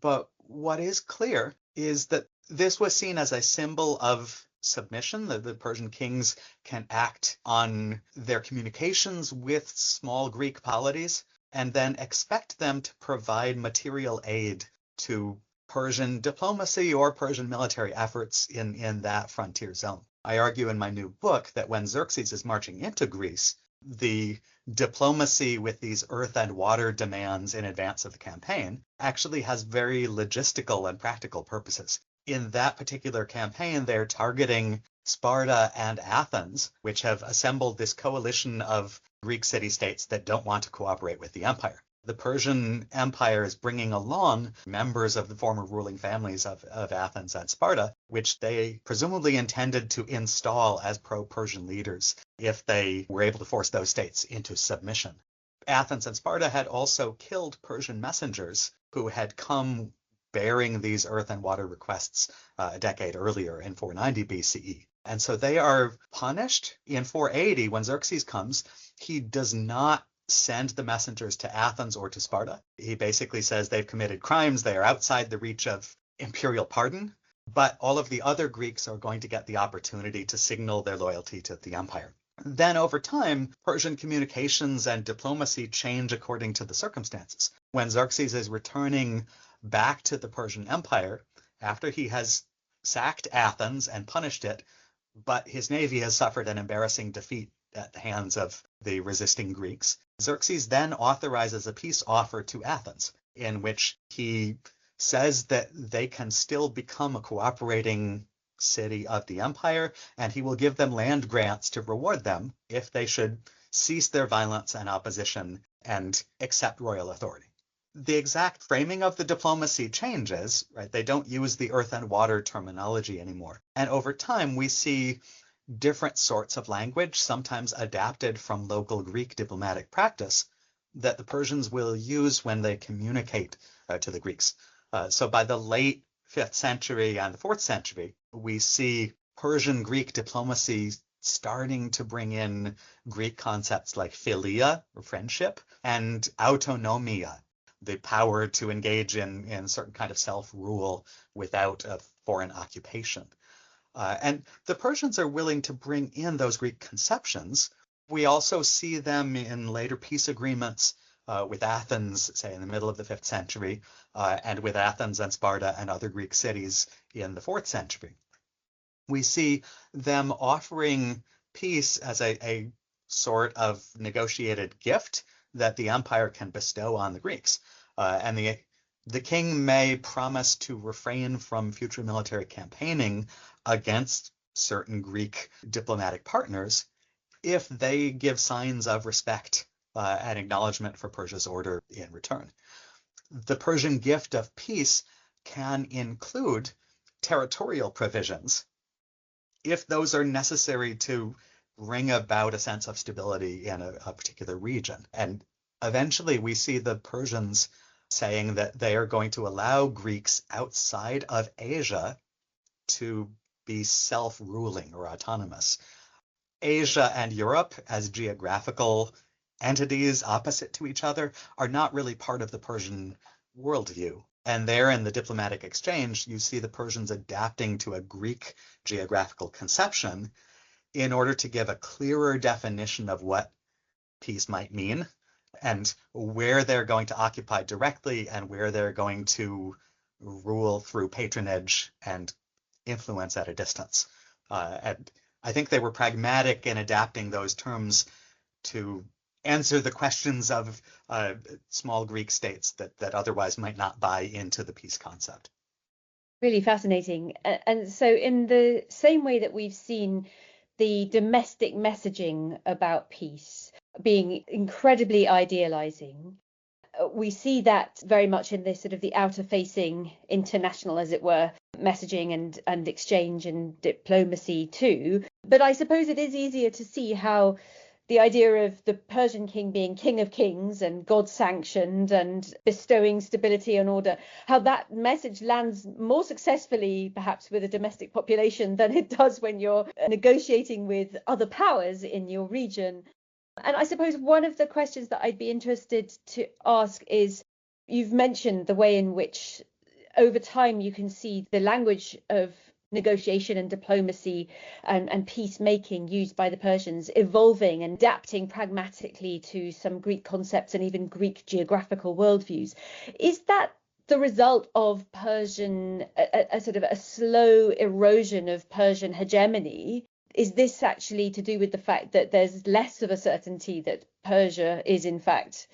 but what is clear is that this was seen as a symbol of submission. The Persian kings can act on their communications with small Greek polities and then expect them to provide material aid to Persian diplomacy or Persian military efforts in that frontier zone. I argue in my new book that when Xerxes is marching into Greece, the diplomacy with these earth and water demands in advance of the campaign actually has very logistical and practical purposes. In that particular campaign, they're targeting Sparta and Athens, which have assembled this coalition of Greek city-states that don't want to cooperate with the empire. The Persian Empire is bringing along members of the former ruling families of Athens and Sparta, which they presumably intended to install as pro-Persian leaders if they were able to force those states into submission. Athens and Sparta had also killed Persian messengers who had come bearing these earth and water requests a decade earlier in 490 BCE. And so they are punished. In 480, when Xerxes comes, he does not send the messengers to Athens or to Sparta. He basically says they've committed crimes, they are outside the reach of imperial pardon, but all of the other Greeks are going to get the opportunity to signal their loyalty to the empire. Then over time, Persian communications and diplomacy change according to the circumstances. When Xerxes is returning back to the Persian Empire, after he has sacked Athens and punished it, but his navy has suffered an embarrassing defeat at the hands of the resisting Greeks, Xerxes then authorizes a peace offer to Athens, in which he says that they can still become a cooperating city of the empire, and he will give them land grants to reward them if they should cease their violence and opposition and accept royal authority. The exact framing of the diplomacy changes, right? They don't use the earth and water terminology anymore. And over time, we see different sorts of language, sometimes adapted from local Greek diplomatic practice, that the Persians will use when they communicate to the Greeks. So by the late 5th century and the 4th century, we see Persian Greek diplomacy starting to bring in Greek concepts like philia, or friendship, and autonomia, the power to engage in certain kind of self-rule without a foreign occupation. And the Persians are willing to bring in those Greek conceptions. We also see them in later peace agreements with Athens, say in the middle of the 5th century, and with Athens and Sparta and other Greek cities in the 4th century. We see them offering peace as a sort of negotiated gift that the empire can bestow on the Greeks. And the king may promise to refrain from future military campaigning against certain Greek diplomatic partners if they give signs of respect and acknowledgement for Persia's order in return. The Persian gift of peace can include territorial provisions if those are necessary to bring about a sense of stability in a particular region. And eventually we see the Persians saying that they are going to allow Greeks outside of Asia to be self-ruling or autonomous. Asia and Europe, as geographical entities opposite to each other, are not really part of the Persian worldview. And there in the diplomatic exchange, you see the Persians adapting to a Greek geographical conception in order to give a clearer definition of what peace might mean and where they're going to occupy directly and where they're going to rule through patronage and influence at a distance. And I think they were pragmatic in adapting those terms to answer the questions of small Greek states that otherwise might not buy into the peace concept. Really fascinating. And so in the same way that we've seen the domestic messaging about peace being incredibly idealizing, we see that very much in this sort of the outer-facing international, as it were, messaging and exchange and diplomacy too. But I suppose it is easier to see how the idea of the Persian king being king of kings and God-sanctioned and bestowing stability and order, how that message lands more successfully perhaps with a domestic population than it does when you're negotiating with other powers in your region. And I suppose one of the questions that I'd be interested to ask is, you've mentioned the way in which over time you can see the language of negotiation and diplomacy and peacemaking used by the Persians evolving and adapting pragmatically to some Greek concepts and even Greek geographical worldviews. Is that the result of Persian, a sort of a slow erosion of Persian hegemony? Is this actually to do with the fact that there's less of a certainty that Persia is in fact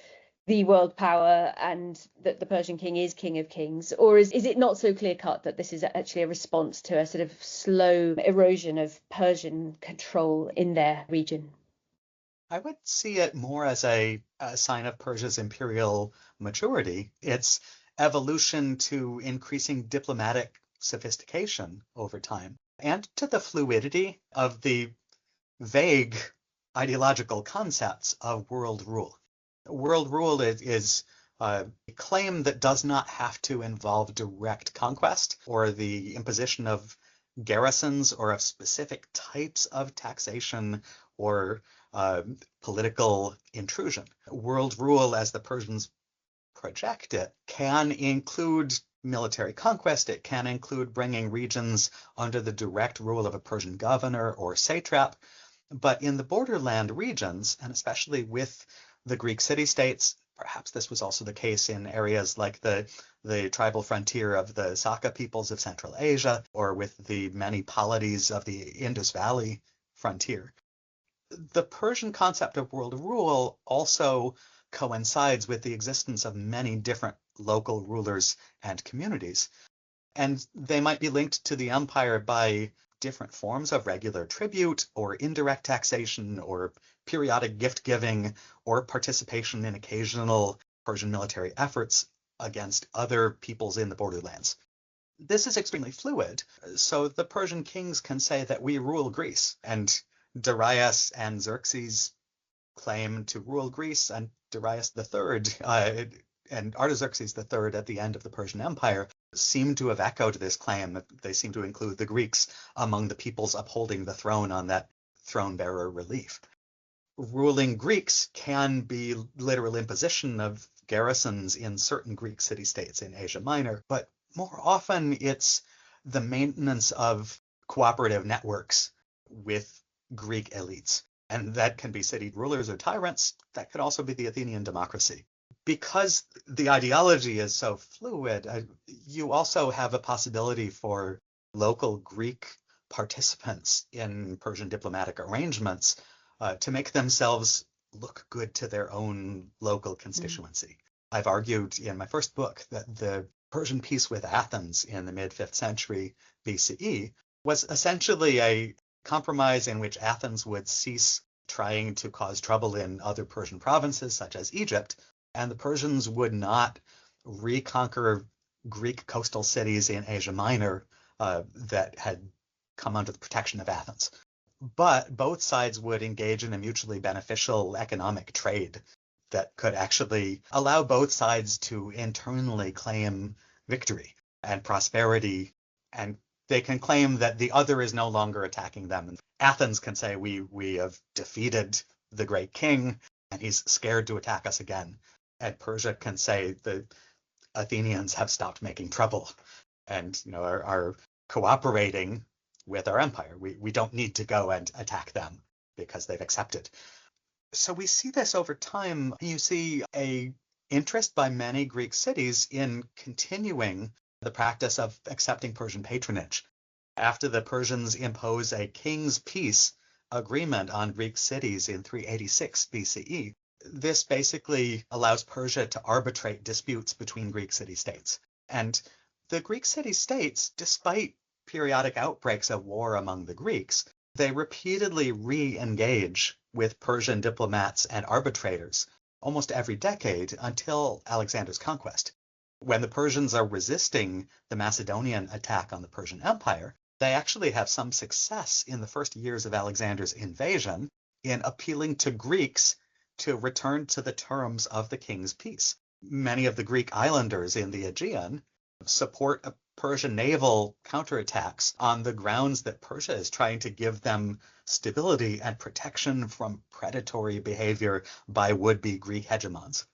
the world power and that the Persian king is king of kings? Or is it not so clear cut that this is actually a response to a sort of slow erosion of Persian control in their region? I would see it more as a sign of Persia's imperial maturity. It's evolution to increasing diplomatic sophistication over time, and to the fluidity of the vague ideological concepts of world rule. World rule is a claim that does not have to involve direct conquest or the imposition of garrisons or of specific types of taxation or political intrusion. World rule, as the Persians project it, can include military conquest. It can include bringing regions under the direct rule of a Persian governor or satrap. But in the borderland regions, and especially with the Greek city-states, perhaps this was also the case in areas like the tribal frontier of the Saka peoples of Central Asia, or with the many polities of the Indus Valley frontier. The Persian concept of world rule also coincides with the existence of many different local rulers and communities. And they might be linked to the empire by different forms of regular tribute or indirect taxation or periodic gift giving or participation in occasional Persian military efforts against other peoples in the borderlands. This is extremely fluid. So the Persian kings can say that we rule Greece, and Darius and Xerxes claim to rule Greece, and Darius III and Artaxerxes III at the end of the Persian Empire seem to have echoed this claim. They seem to include the Greeks among the peoples upholding the throne on that throne bearer relief. Ruling Greeks can be literal imposition of garrisons in certain Greek city-states in Asia Minor, but more often it's the maintenance of cooperative networks with Greek elites. And that can be city rulers or tyrants. That could also be the Athenian democracy. Because the ideology is so fluid, you also have a possibility for local Greek participants in Persian diplomatic arrangements to make themselves look good to their own local constituency. I've argued in my first book that the Persian peace with Athens in the mid-5th century BCE was essentially a compromise in which Athens would cease trying to cause trouble in other Persian provinces, such as Egypt, and the Persians would not reconquer Greek coastal cities in Asia Minor that had come under the protection of Athens. But both sides would engage in a mutually beneficial economic trade that could actually allow both sides to internally claim victory and prosperity, and they can claim that the other is no longer attacking them. Athens can say, we have defeated the great king, and he's scared to attack us again. And Persia can say the Athenians have stopped making trouble and are cooperating with our empire. We don't need to go and attack them because they've accepted. So we see this over time. You see a interest by many Greek cities in continuing the practice of accepting Persian patronage. After the Persians impose a king's peace agreement on Greek cities in 386 BCE, this basically allows Persia to arbitrate disputes between Greek city-states. And the Greek city-states, despite periodic outbreaks of war among the Greeks, they repeatedly re-engage with Persian diplomats and arbitrators almost every decade until Alexander's conquest. When the Persians are resisting the Macedonian attack on the Persian Empire, they actually have some success in the first years of Alexander's invasion in appealing to Greeks to return to the terms of the king's peace. Many of the Greek islanders in the Aegean support Persian naval counterattacks on the grounds that Persia is trying to give them stability and protection from predatory behavior by would-be Greek hegemons.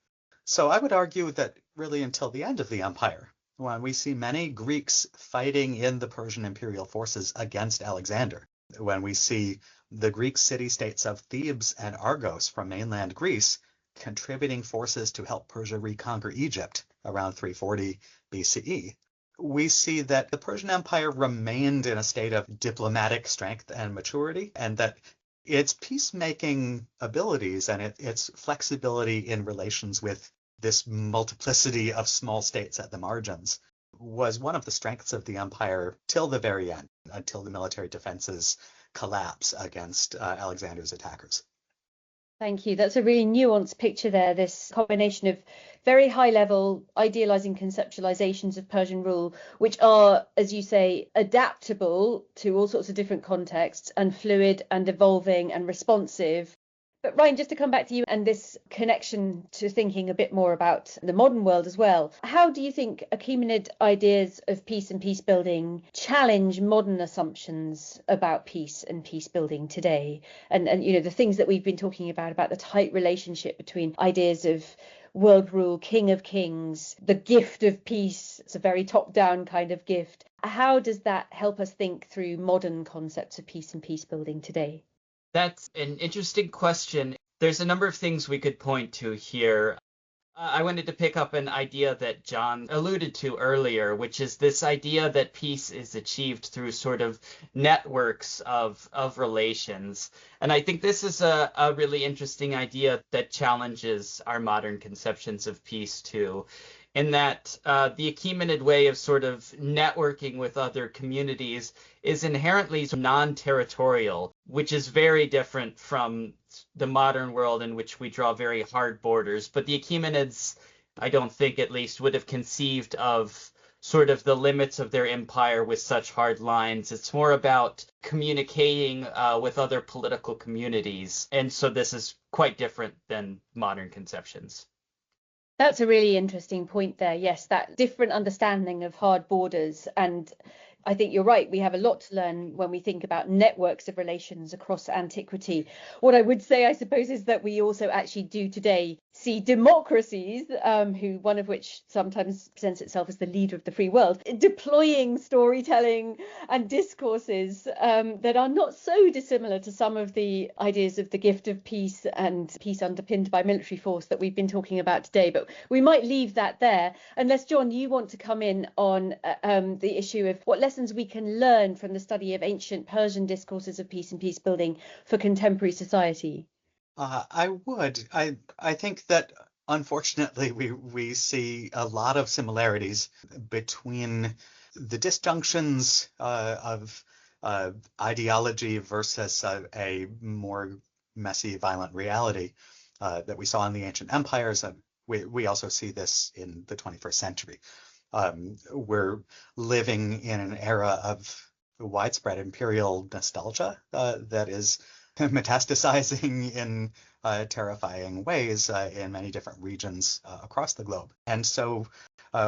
So I would argue that really until the end of the empire, when we see many Greeks fighting in the Persian imperial forces against Alexander, when we see the Greek city-states of Thebes and Argos from mainland Greece contributing forces to help Persia reconquer Egypt around 340 BCE, we see that the Persian Empire remained in a state of diplomatic strength and maturity, and that its peacemaking abilities and its flexibility in relations with this multiplicity of small states at the margins was one of the strengths of the empire till the very end, until the military defenses collapse against Alexander's attackers. Thank you. That's a really nuanced picture there, this combination of very high-level idealizing conceptualizations of Persian rule, which are, as you say, adaptable to all sorts of different contexts and fluid and evolving and responsive, But Ryan, just to come back to you and this connection to thinking a bit more about the modern world as well, how do you think Achaemenid ideas of peace and peace building challenge modern assumptions about peace and peace building today? And the things that we've been talking about the tight relationship between ideas of world rule, king of kings, the gift of peace, it's a very top-down kind of gift. How does that help us think through modern concepts of peace and peace building today? That's an interesting question. There's a number of things we could point to here. I wanted to pick up an idea that John alluded to earlier, which is this idea that peace is achieved through sort of networks of relations. And I think this is a really interesting idea that challenges our modern conceptions of peace too, in that the Achaemenid way of sort of networking with other communities is inherently non-territorial, which is very different from the modern world in which we draw very hard borders. But the Achaemenids, I don't think at least, would have conceived of sort of the limits of their empire with such hard lines. It's more about communicating with other political communities. And so this is quite different than modern conceptions. That's a really interesting point there. Yes, that different understanding of hard borders. And I think you're right. We have a lot to learn when we think about networks of relations across antiquity. What I would say, I suppose, is that we also actually do today see democracies, one of which sometimes presents itself as the leader of the free world, deploying storytelling and discourses that are not so dissimilar to some of the ideas of the gift of peace and peace underpinned by military force that we've been talking about today. But we might leave that there, unless, John, you want to come in on the issue of what lessons we can learn from the study of ancient Persian discourses of peace and peace building for contemporary society. I would. I think that unfortunately we see a lot of similarities between the disjunctions of ideology versus a more messy, violent reality that we saw in the ancient empires. And we also see this in the 21st century. We're living in an era of widespread imperial nostalgia that is metastasizing in terrifying ways in many different regions across the globe. And so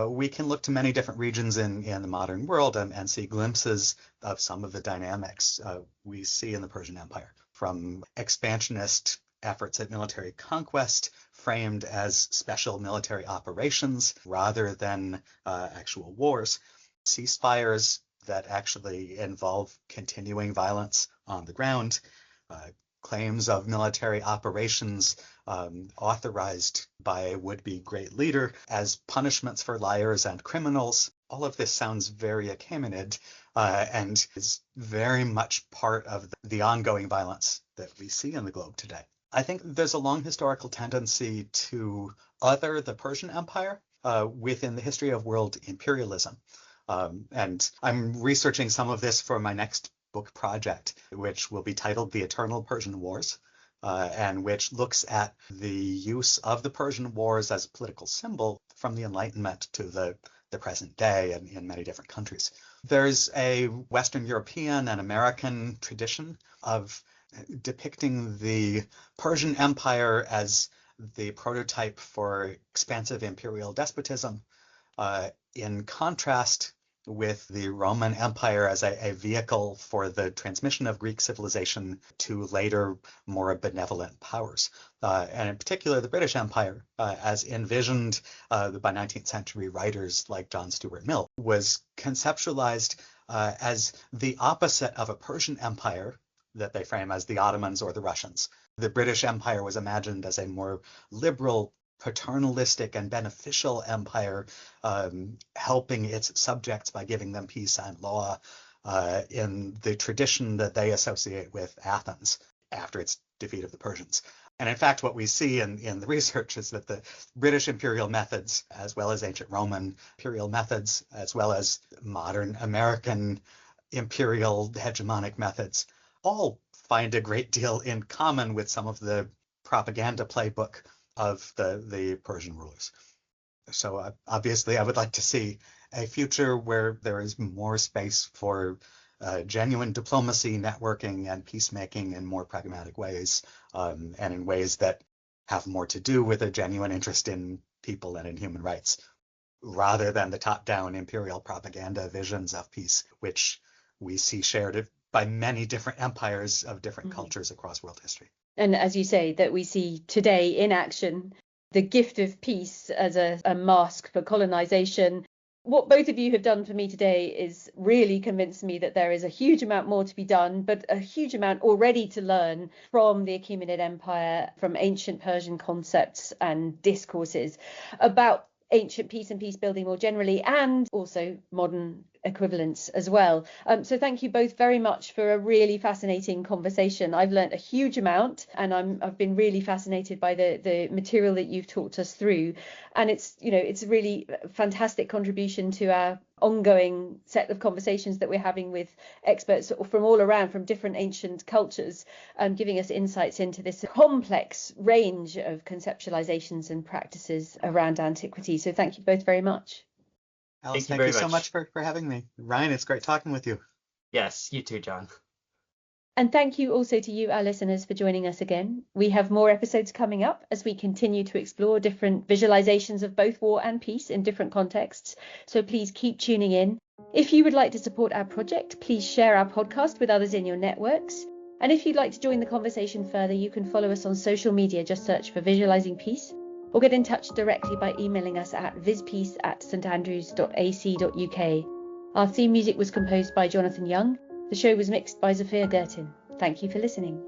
we can look to many different regions in the modern world and see glimpses of some of the dynamics we see in the Persian Empire, from expansionist efforts at military conquest framed as special military operations rather than actual wars, ceasefires that actually involve continuing violence on the ground, claims of military operations authorized by a would-be great leader as punishments for liars and criminals. All of this sounds very Achaemenid and is very much part of the ongoing violence that we see in the globe today. I think there's a long historical tendency to other the Persian Empire within the history of world imperialism. And I'm researching some of this for my next book project, which will be titled The Eternal Persian Wars, and which looks at the use of the Persian Wars as a political symbol from the Enlightenment to the present day and in many different countries. There's a Western European and American tradition of depicting the Persian Empire as the prototype for expansive imperial despotism, in contrast with the Roman Empire as a vehicle for the transmission of Greek civilization to later, more benevolent powers. And in particular, the British Empire, as envisioned by 19th century writers like John Stuart Mill, was conceptualized as the opposite of a Persian Empire that they frame as the Ottomans or the Russians. The British Empire was imagined as a more liberal, paternalistic and beneficial empire, helping its subjects by giving them peace and law in the tradition that they associate with Athens after its defeat of the Persians. And in fact, what we see in the research is that the British imperial methods, as well as ancient Roman imperial methods, as well as modern American imperial hegemonic methods, all find a great deal in common with some of the propaganda playbook of the Persian rulers. So obviously I would like to see a future where there is more space for genuine diplomacy, networking, and peacemaking in more pragmatic ways, and in ways that have more to do with a genuine interest in people and in human rights, rather than the top-down imperial propaganda visions of peace, which we see shared by many different empires of different cultures across world history. And as you say, that we see today in action, the gift of peace as a mask for colonization. What both of you have done for me today is really convince me that there is a huge amount more to be done, but a huge amount already to learn from the Achaemenid Empire, from ancient Persian concepts and discourses about ancient peace and peace building more generally, and also modern equivalents as well. So thank you both very much for a really fascinating conversation. I've learned a huge amount, and I've been really fascinated by the material that you've talked us through. And it's a really fantastic contribution to our ongoing set of conversations that we're having with experts from all around, from different ancient cultures, giving us insights into this complex range of conceptualizations and practices around antiquity. So thank you both very much. Alice, thank you so much for having me. Ryan, it's great talking with you. Yes, you too, John. And thank you also to you, our listeners, for joining us again. We have more episodes coming up as we continue to explore different visualizations of both war and peace in different contexts. So please keep tuning in. If you would like to support our project, please share our podcast with others in your networks. And if you'd like to join the conversation further, you can follow us on social media. Just search for Visualising Peace, or get in touch directly by emailing us at vispeace@standrews.ac.uk. Our theme music was composed by Jonathan Young. The show was mixed by Zafir Gertin. Thank you for listening.